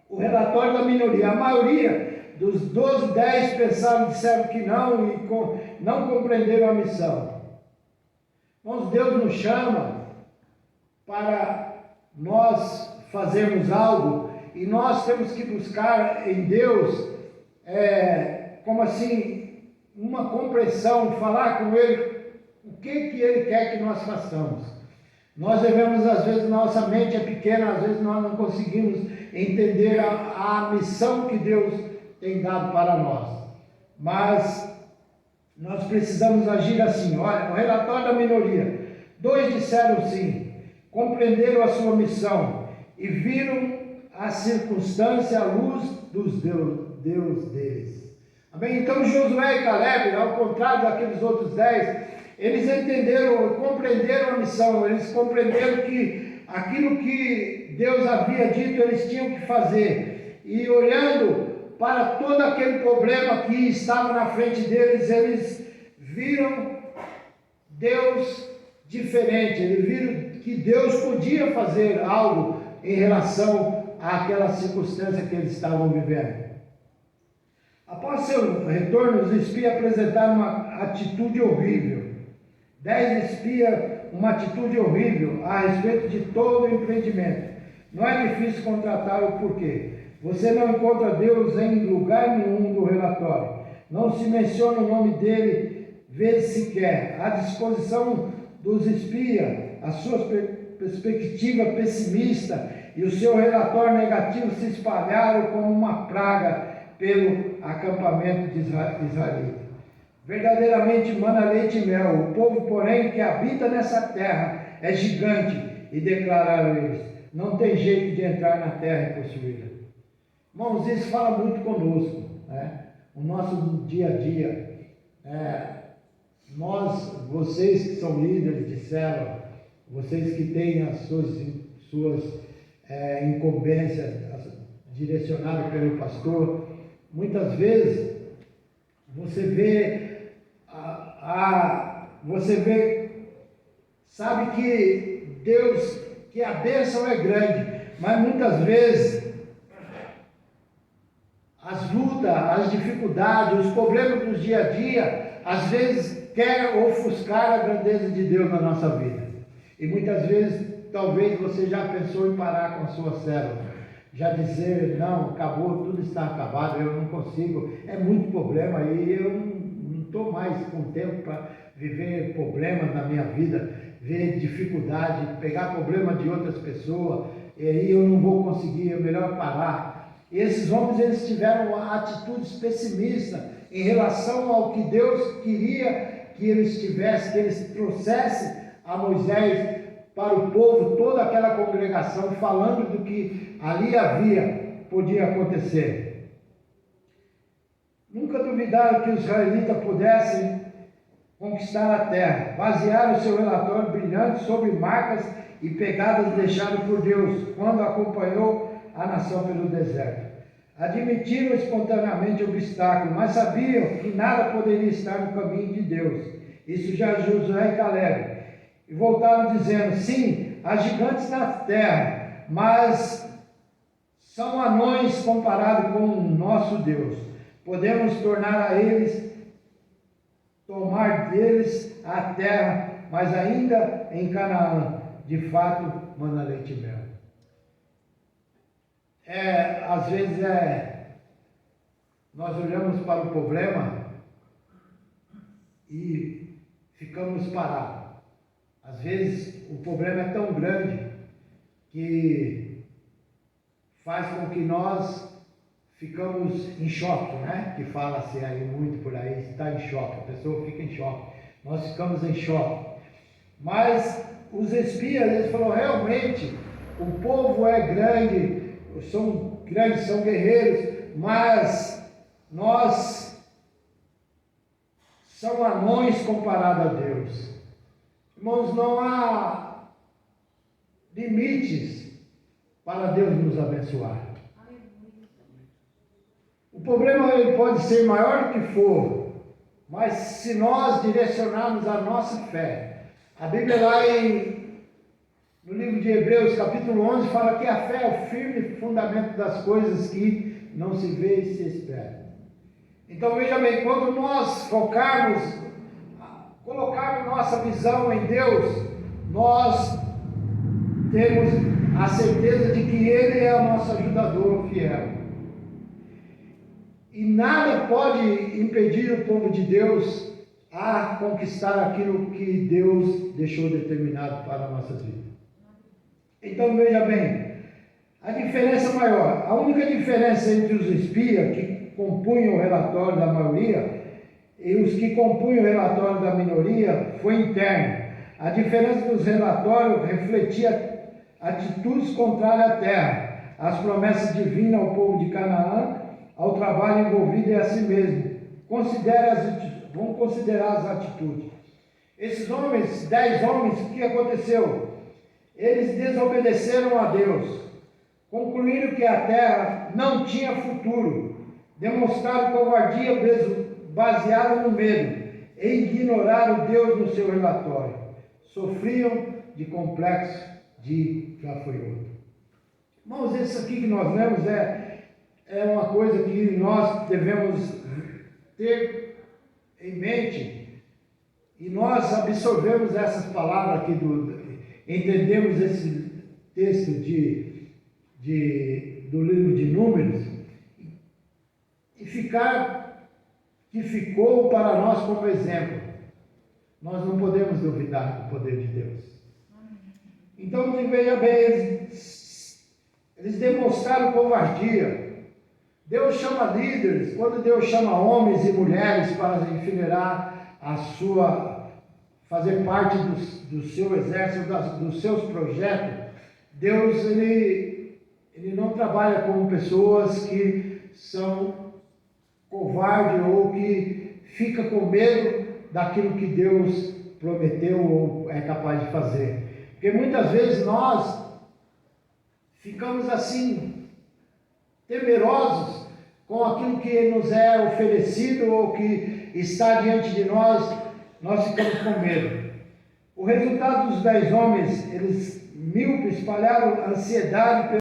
o relatório da minoria, a maioria dos 12, 10 pensaram, disseram que não e não compreenderam a missão. Mas Deus nos chama para nós fazermos algo e nós temos que buscar em Deus, como assim, uma compreensão, falar com Ele, o que Ele quer que nós façamos. Nós devemos, às vezes, nossa mente é pequena, às vezes nós não conseguimos entender a missão que Deus tem dado para nós. Mas nós precisamos agir assim. Olha, o relatório da minoria. 2 disseram sim, compreenderam a sua missão e viram a circunstância à luz Deus deles. Amém? Então Josué e Caleb, ao contrário daqueles outros 10, eles entenderam, compreenderam a missão, eles compreenderam que aquilo que Deus havia dito eles tinham que fazer. E olhando para todo aquele problema que estava na frente deles, eles viram Deus diferente, eles viram que Deus podia fazer algo em relação àquela circunstância que eles estavam vivendo. Após seu retorno, os espias apresentaram uma atitude horrível. 10 espias, uma atitude horrível a respeito de todo o empreendimento. Não é difícil contratar o porquê. Você não encontra Deus em lugar nenhum do relatório. Não se menciona o nome dele, vez sequer. À disposição dos espias, a sua perspectiva pessimista e o seu relatório negativo se espalharam como uma praga pelo acampamento de israelita. Verdadeiramente mana leite e mel. O povo, porém, que habita nessa terra é gigante. E declararam eles: não tem jeito de entrar na terra e possuí-la. Irmãos, isso fala muito conosco, né? O nosso dia a dia. Vocês que são líderes de célula, vocês que têm as suas incumbências direcionadas pelo pastor, muitas vezes você sabe que Deus, que a bênção é grande, mas muitas vezes as lutas, as dificuldades, os problemas do dia a dia, às vezes querem ofuscar a grandeza de Deus na nossa vida. E muitas vezes, talvez você já pensou em parar com a sua célula, já dizer: não, acabou, tudo está acabado, eu não consigo, é muito problema e eu não estou mais com tempo para viver problemas na minha vida, ver dificuldade, pegar problema de outras pessoas, e aí eu não vou conseguir, é melhor parar. E esses homens, eles tiveram atitudes pessimistas em relação ao que Deus queria que eles tivessem, que eles trouxessem a Moisés para o povo, toda aquela congregação, falando do que ali podia acontecer. Nunca duvidaram que os israelitas pudessem conquistar a terra. Basearam o seu relatório brilhante sobre marcas e pegadas deixadas por Deus quando acompanhou a nação pelo deserto. Admitiram espontaneamente obstáculos, mas sabiam que nada poderia estar no caminho de Deus. Isso já Josué e Caleb. E voltaram dizendo: sim, há gigantes na terra, mas são anões comparados com o nosso Deus. Podemos tomar deles a terra, mas ainda em Canaã, de fato, mana leite e mel. Às vezes nós olhamos para o problema e ficamos parados. Às vezes o problema é tão grande que faz com que nós ficamos em choque, né? Que fala-se aí muito por aí, está em choque, a pessoa fica em choque. Nós ficamos em choque. Mas os espias, eles falaram: realmente, o povo é grande, são grandes, são guerreiros, mas nós somos anões comparados a Deus. Irmãos, não há limites para Deus nos abençoar. O problema ele pode ser maior do que for, mas se nós direcionarmos a nossa fé, a Bíblia lá no livro de Hebreus, capítulo 11, fala que a fé é o firme fundamento das coisas que não se vê e se espera. Então veja bem, quando nós colocarmos nossa visão em Deus, nós temos a certeza de que Ele é o nosso ajudador fiel. E nada pode impedir o povo de Deus a conquistar aquilo que Deus deixou determinado para a nossa vida. Então veja bem, a diferença maior, a única diferença entre os espias que compunham o relatório da maioria e os que compunham o relatório da minoria foi interna. A diferença dos relatórios refletia atitudes contrárias à terra, as promessas divinas ao povo de Canaã ao trabalho envolvido e a si mesmo. Vamos considerar as atitudes. Esses homens, 10 homens, o que aconteceu? Eles desobedeceram a Deus, concluíram que a terra não tinha futuro, demonstraram covardia baseada no medo e ignoraram Deus no seu relatório. Sofriam de complexo de gafanhoto. Irmãos, isso aqui que nós lemos é uma coisa que nós devemos ter em mente, e nós absorvemos essas palavras aqui, entendemos esse texto do livro de Números, e ficou para nós como exemplo. Nós não podemos duvidar do poder de Deus. Então, veja bem, eles demonstraram covardia. Deus chama líderes, quando Deus chama homens e mulheres para enfileirar fazer parte do seu exército, dos seus projetos, Deus ele não trabalha com pessoas que são covardes ou que ficam com medo daquilo que Deus prometeu ou é capaz de fazer. Porque muitas vezes nós ficamos assim, temerosos com aquilo que nos é oferecido ou que está diante de nós, nós ficamos com medo. O resultado dos 10 homens, eles míopes, espalharam ansiedade pelo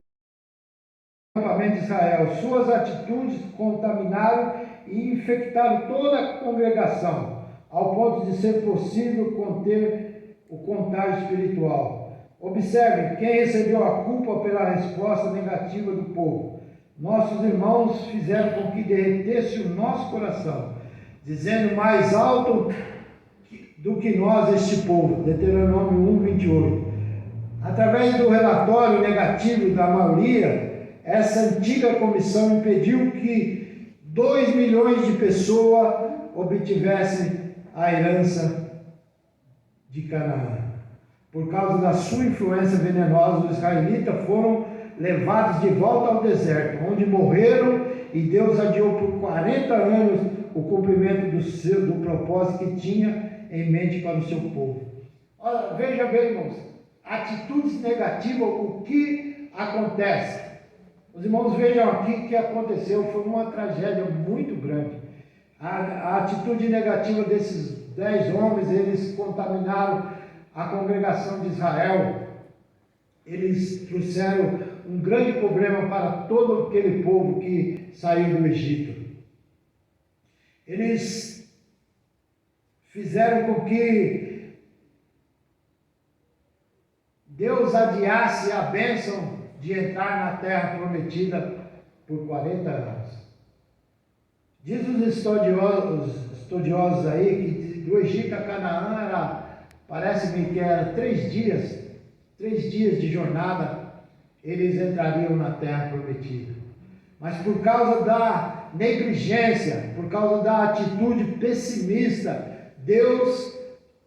acampamento de Israel. Suas atitudes contaminaram e infectaram toda a congregação, ao ponto de ser possível conter o contágio espiritual. Observe, quem recebeu a culpa pela resposta negativa do povo? Nossos irmãos fizeram com que derretesse o nosso coração, dizendo mais alto do que nós este povo. Deuteronômio 1:28. Através do relatório negativo da maioria, essa antiga comissão impediu que 2 milhões de pessoas obtivessem a herança de Canaã. Por causa da sua influência venenosa, os israelitas foram levados de volta ao deserto, onde morreram, e Deus adiou por 40 anos o cumprimento do propósito que tinha em mente para o seu povo. Olha, veja bem, irmãos, atitudes negativas, o que acontece? Os irmãos vejam aqui o que aconteceu, foi uma tragédia muito grande. A atitude negativa desses 10 homens, eles contaminaram a congregação de Israel. Eles trouxeram um grande problema para todo aquele povo que saiu do Egito. Eles fizeram com que Deus adiasse a bênção de entrar na terra prometida por 40 anos. Diz os estudiosos aí que do Egito a Canaã parece-me que era 3 dias de jornada, eles entrariam na terra prometida. Mas por causa da negligência, por causa da atitude pessimista, Deus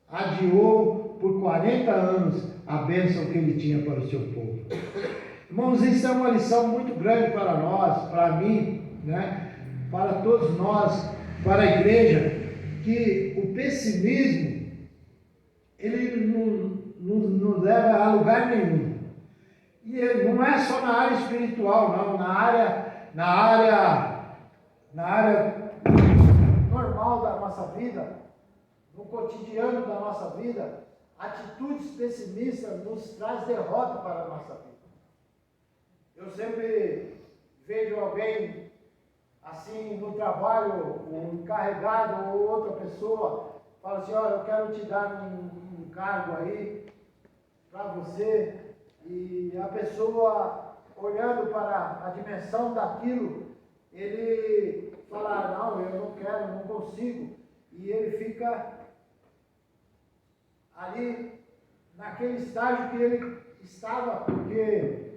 adiou por 40 anos a bênção que ele tinha para o seu povo. Irmãos, isso é uma lição muito grande para nós, para mim, né? Para todos nós, para a igreja, que o pessimismo, ele não leva a lugar nenhum. E não é só na área espiritual, não, na área normal da nossa vida, no cotidiano da nossa vida, atitudes pessimistas nos traz derrota para a nossa vida. Eu sempre vejo alguém assim no trabalho, um encarregado ou outra pessoa, fala assim, olha, eu quero te dar um cargo aí para você, e a pessoa olhando para a dimensão daquilo, ele fala, não, eu não quero, não consigo, e ele fica ali naquele estágio que ele estava, porque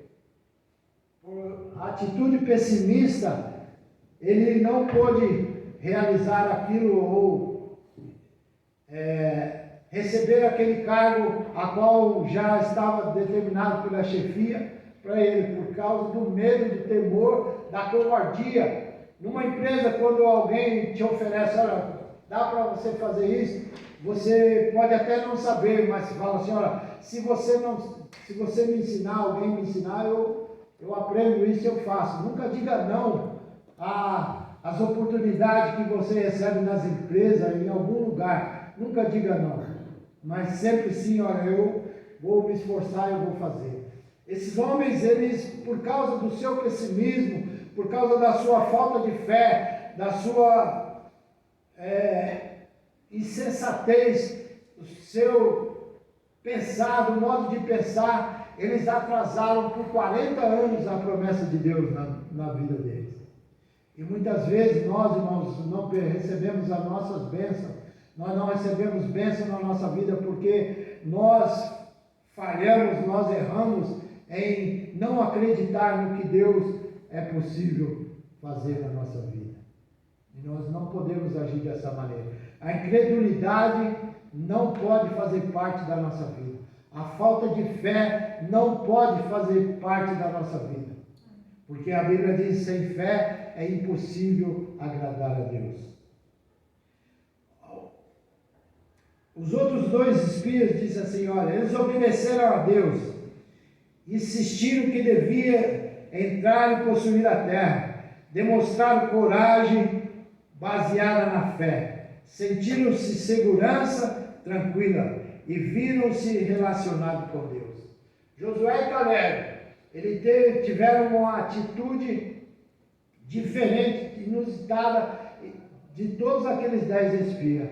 por atitude pessimista, ele não pôde realizar aquilo ou receber aquele cargo a qual já estava determinado pela chefia para ele, por causa do medo, do temor, da covardia. Numa empresa, quando alguém te oferece, olha, dá para você fazer isso, você pode até não saber, mas fala assim, olha, se você me ensinar, alguém me ensinar, eu aprendo isso, eu faço. Nunca diga não às oportunidades que você recebe nas empresas, em algum lugar. Nunca diga não. Mas sempre sim, olha, eu vou me esforçar, eu vou fazer. Esses homens, eles, por causa do seu pessimismo, por causa da sua falta de fé, da sua insensatez, do seu pensar, do modo de pensar, eles atrasaram por 40 anos a promessa de Deus na vida deles. E muitas vezes nós, irmãos, não recebemos as nossas bênçãos, nós não recebemos bênção na nossa vida porque nós falhamos, nós erramos em não acreditar no que Deus é possível fazer na nossa vida. E nós não podemos agir dessa maneira. A incredulidade não pode fazer parte da nossa vida. A falta de fé não pode fazer parte da nossa vida. Porque a Bíblia diz que sem fé é impossível agradar a Deus. Os outros dois espias dizem assim, olha, eles obedeceram a Deus, insistiram que devia entrar e possuir a terra, demonstraram coragem baseada na fé, sentiram-se segurança tranquila e viram-se relacionados com Deus. Josué e Caleb, eles tiveram uma atitude diferente, inusitada de todos aqueles 10 espias.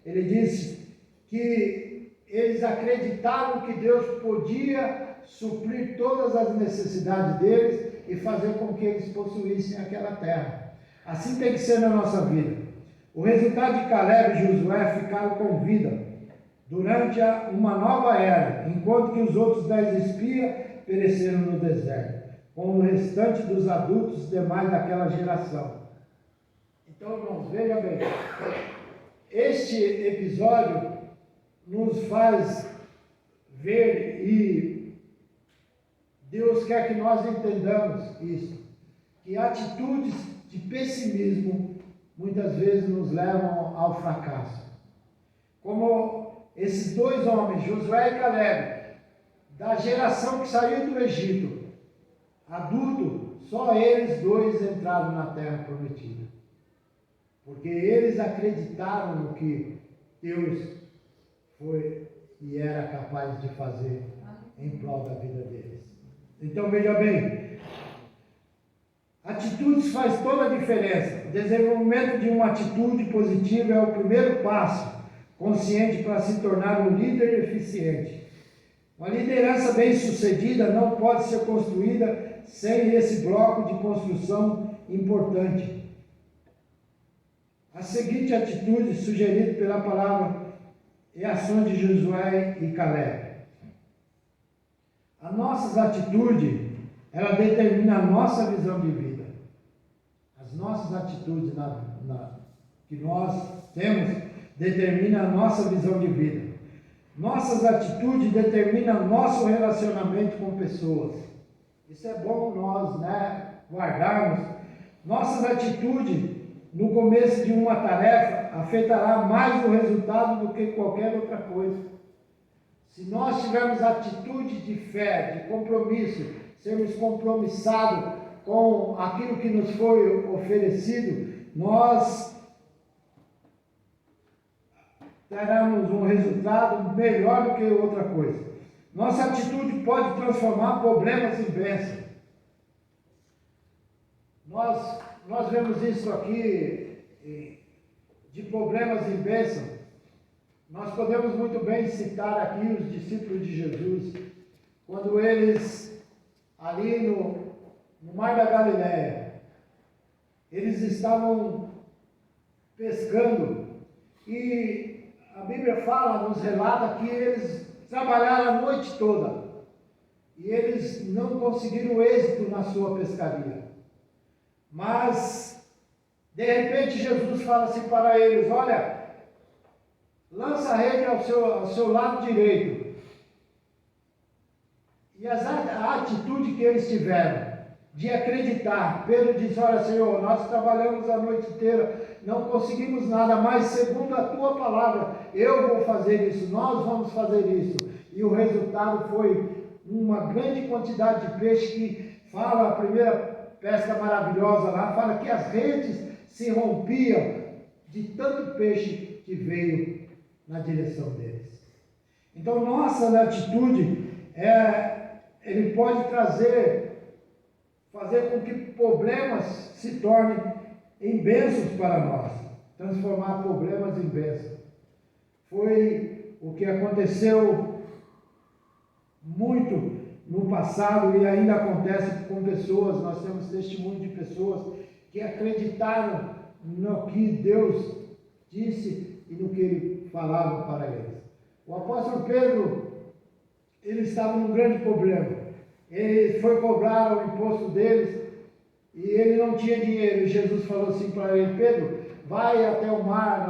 Ele disse que eles acreditaram que Deus podia suprir todas as necessidades deles e fazer com que eles possuíssem aquela terra. Assim tem que ser na nossa vida. O resultado de Caleb e Josué ficaram com vida durante uma nova era, enquanto que os outros 10 espias pereceram no deserto, como o restante dos adultos demais daquela geração. Então, irmãos, veja bem, este episódio nos faz ver e Deus quer que nós entendamos isso, que atitudes de pessimismo muitas vezes nos levam ao fracasso. Como esses dois homens, Josué e Caleb, da geração que saiu do Egito, adulto, só eles dois entraram na terra prometida. Porque eles acreditaram no que Deus foi e era capaz de fazer em prol da vida deles. Então veja bem, atitudes faz toda a diferença. O desenvolvimento de uma atitude positiva é o primeiro passo consciente para se tornar um líder eficiente. Uma liderança bem-sucedida não pode ser construída sem esse bloco de construção importante. A seguinte atitude sugerida pela palavra e ações de Josué e Caleb. As nossas atitudes, ela determina a nossa visão de vida. As nossas atitudes que nós temos determina a nossa visão de vida. Nossas atitudes determinam nosso relacionamento com pessoas. Isso é bom nós, guardarmos. Nossas atitudes no começo de uma tarefa afetará mais o resultado do que qualquer outra coisa. Se nós tivermos atitude de fé, de compromisso, sermos compromissados com aquilo que nos foi oferecido, nós teremos um resultado melhor do que outra coisa. Nossa atitude pode transformar problemas em bênçãos. Nós vemos isso aqui, de problemas em bênçãos. Nós podemos muito bem citar aqui os discípulos de Jesus, quando eles, ali no Mar da Galileia, eles estavam pescando e a Bíblia fala, nos relata que eles trabalharam a noite toda e eles não conseguiram êxito na sua pescaria. Mas, de repente, Jesus fala assim para eles, olha, lança a rede ao seu lado direito. E a atitude que eles tiveram de acreditar. Pedro disse: olha, Senhor, nós trabalhamos a noite inteira, não conseguimos nada, mas segundo a tua palavra, eu vou fazer isso, nós vamos fazer isso. E o resultado foi uma grande quantidade de peixe, que fala, a primeira pesca maravilhosa lá, fala que as redes se rompiam de tanto peixe que veio na direção deles. Então, nossa atitude ele pode fazer com que problemas se tornem em bênçãos para nós, transformar problemas em bênçãos. Foi o que aconteceu muito no passado e ainda acontece com pessoas. Nós temos testemunho de pessoas que acreditaram no que Deus disse e no que Ele falava para eles. O apóstolo Pedro, ele estava num grande problema. Ele foi cobrar o imposto deles e ele não tinha dinheiro. E Jesus falou assim para ele: Pedro, vai até o mar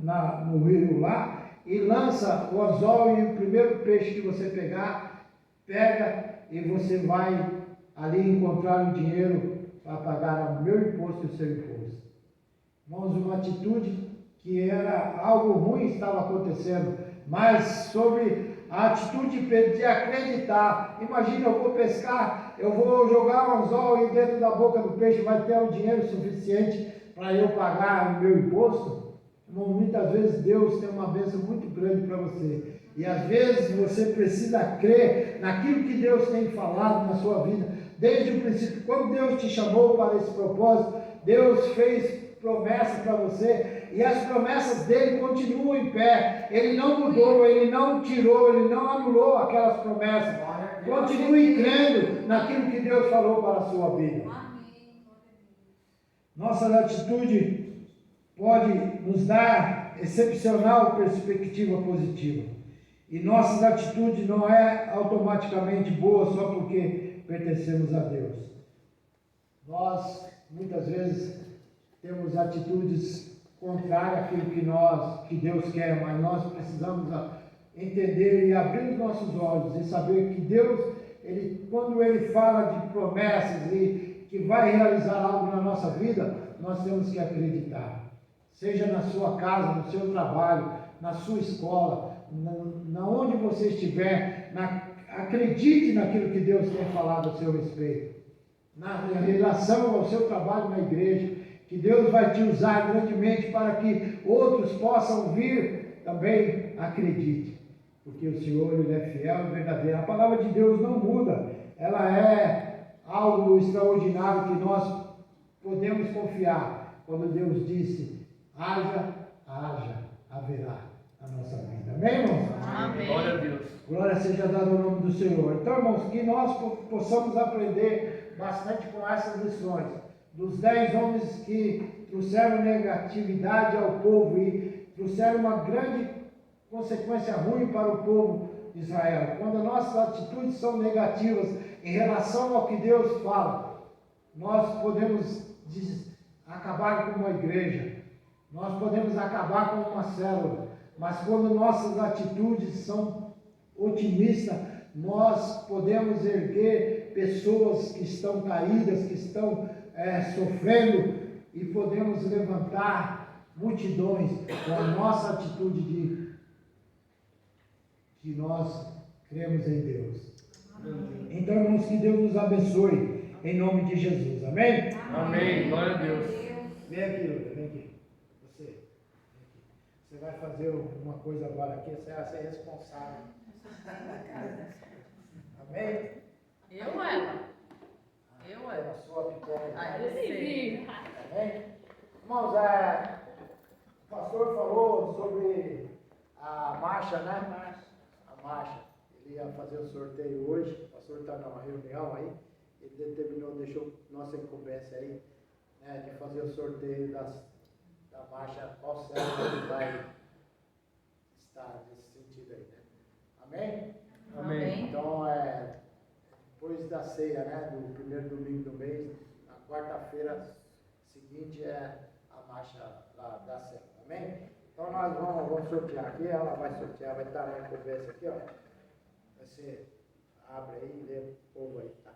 lá no rio lá e lança o anzol, e o primeiro peixe que você pegar, pega, e você vai ali encontrar o dinheiro para pagar o meu imposto e o seu imposto. Irmãos, uma atitude que era algo ruim estava acontecendo, mas sobre a atitude de Pedro de acreditar. Imagina, eu vou pescar, eu vou jogar um anzol e dentro da boca do peixe vai ter o dinheiro suficiente para eu pagar o meu imposto? Irmão, muitas vezes Deus tem uma bênção muito grande para você. E às vezes você precisa crer naquilo que Deus tem falado na sua vida. Desde o princípio, quando Deus te chamou para esse propósito, Deus fez promessa para você, e as promessas dele continuam em pé. Ele não mudou, ele não tirou, ele não anulou aquelas promessas. Continue crendo naquilo que Deus falou para a sua vida. Nossa atitude pode nos dar excepcional perspectiva positiva. E nossa atitude não é automaticamente boa só porque pertencemos a Deus. Nós, muitas vezes, temos atitudes contrárias àquilo que Deus quer, mas nós precisamos entender e abrir os nossos olhos e saber que Deus, quando Ele fala de promessas e que vai realizar algo na nossa vida, nós temos que acreditar. Seja na sua casa, no seu trabalho, na sua escola, na onde você estiver, acredite naquilo que Deus tem falado a seu respeito. Na relação ao seu trabalho na igreja, que Deus vai te usar grandemente para que outros possam vir também. Acredite, porque o Senhor, Ele é fiel e verdadeiro. A palavra de Deus não muda, ela é algo extraordinário que nós podemos confiar. Quando Deus disse: haja, haverá a nossa vida. Amém, irmãos? Amém. Glória a Deus. Glória seja dada ao nome do Senhor. Então, irmãos, que nós possamos aprender bastante com essas lições. Dos 10 homens que trouxeram negatividade ao povo e trouxeram uma grande consequência ruim para o povo de Israel. Quando as nossas atitudes são negativas em relação ao que Deus fala, nós podemos acabar com uma igreja, nós podemos acabar com uma célula, mas quando nossas atitudes são otimistas, nós podemos erguer pessoas que estão caídas, que estão sofrendo, e podemos levantar multidões com a nossa atitude de que nós cremos em Deus. Amém. Então, irmãos, que Deus nos abençoe em nome de Jesus. Amém? Amém. Glória a Deus. Vem aqui, Luda, vem aqui. Você vai fazer uma coisa agora aqui, você vai ser responsável. Amém? Eu ou ela? A sua vitória. Amém? Irmãos, o pastor falou sobre a marcha, né? A marcha. Ele ia fazer o sorteio hoje. O pastor está numa reunião aí. Ele deixou nossa incumbência aí, né, de fazer o sorteio da marcha. Qual célula vai estar nesse sentido aí, né? Amém? Amém. Então, depois da ceia, né, do primeiro domingo do mês, na quarta-feira seguinte é a marcha lá da célula. Amém? Então nós vamos sortear aqui, ela vai sortear, vai estar na conversa aqui, ó. Você abre aí e lê o povo aí, tá?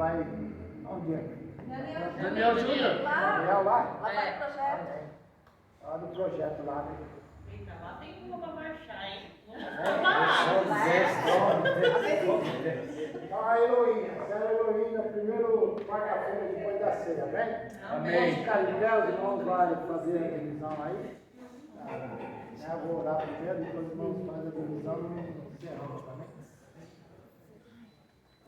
vai. Onde é? Daniel Júnior. Daniel lá? Lá vai o projeto. Lá do projeto lá, né? Eita, lá tem uma pra marchar, hein? Então, a Heloína, Senhora Heloína, primeiro quarta-feira depois da ceia, amém? Amém. Os cardeais, os irmãos vão fazer a revisão aí. Eu vou orar primeiro, depois os irmãos fazem a revisão no encerramos, amém?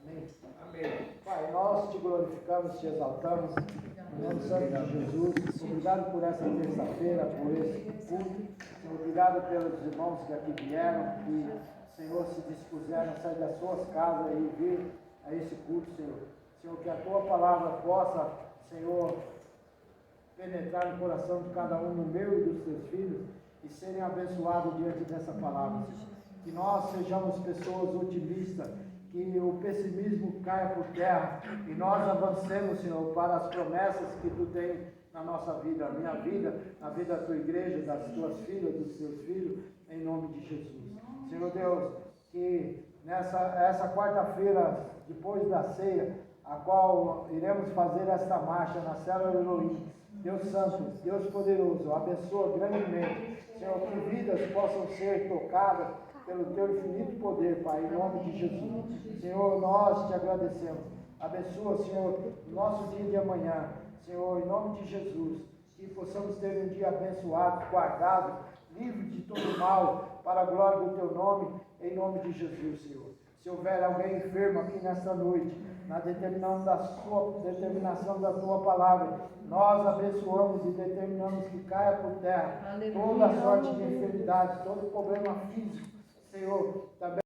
Amém? Amém. Pai, nós te glorificamos, te exaltamos, em nome santo de Jesus. Obrigado por essa terça-feira, por esse culto. Obrigado pelos irmãos que aqui vieram, que, Senhor, se dispuseram a sair das suas casas e vir a esse culto, Senhor. Senhor, que a tua palavra possa, Senhor, penetrar no coração de cada um, no meu e dos teus filhos, e serem abençoados diante dessa palavra, Senhor. Que nós sejamos pessoas otimistas, que o pessimismo caia por terra e nós avancemos, Senhor, para as promessas que tu tens na nossa vida, na minha vida, na vida da tua igreja, das tuas filhas, dos teus filhos, em nome de Jesus. Senhor Deus, que essa quarta-feira, depois da ceia, a qual iremos fazer esta marcha na Célula Elohim, Deus Santo, Deus Poderoso, abençoa grandemente, Senhor, que vidas possam ser tocadas pelo teu infinito poder, Pai, em nome de Jesus. Senhor, nós te agradecemos. Abençoa, Senhor, o nosso dia de amanhã. Senhor, em nome de Jesus, que possamos ter um dia abençoado, guardado, livre de todo mal, para a glória do teu nome, em nome de Jesus, Senhor. Se houver alguém enfermo aqui nesta noite, na determinação da tua palavra, nós abençoamos e determinamos que caia por terra toda sorte de enfermidade, todo problema físico, Senhor, também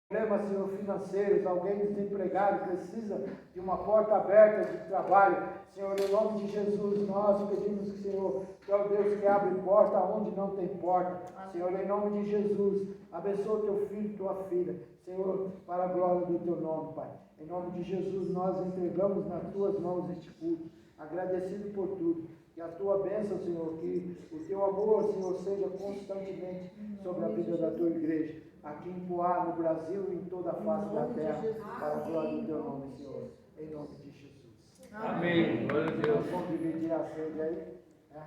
problemas, Senhor, financeiros, alguém desempregado precisa de uma porta aberta de trabalho, Senhor, em nome de Jesus, nós pedimos que, Senhor, que é o Deus que abre porta onde não tem porta, Senhor, em nome de Jesus, abençoa teu filho, tua filha, Senhor, para a glória do teu nome, Pai. Em nome de Jesus, nós entregamos nas tuas mãos este culto, agradecido por tudo. Que a tua bênção, Senhor, que o teu amor, Senhor, seja constantemente sobre a vida da tua igreja, aqui em Poá, no Brasil e em toda a face da terra, para a glória do teu nome, Senhor. Em nome de Jesus. Amém. Glória a Deus. Vamos dividir a ceia aí, né?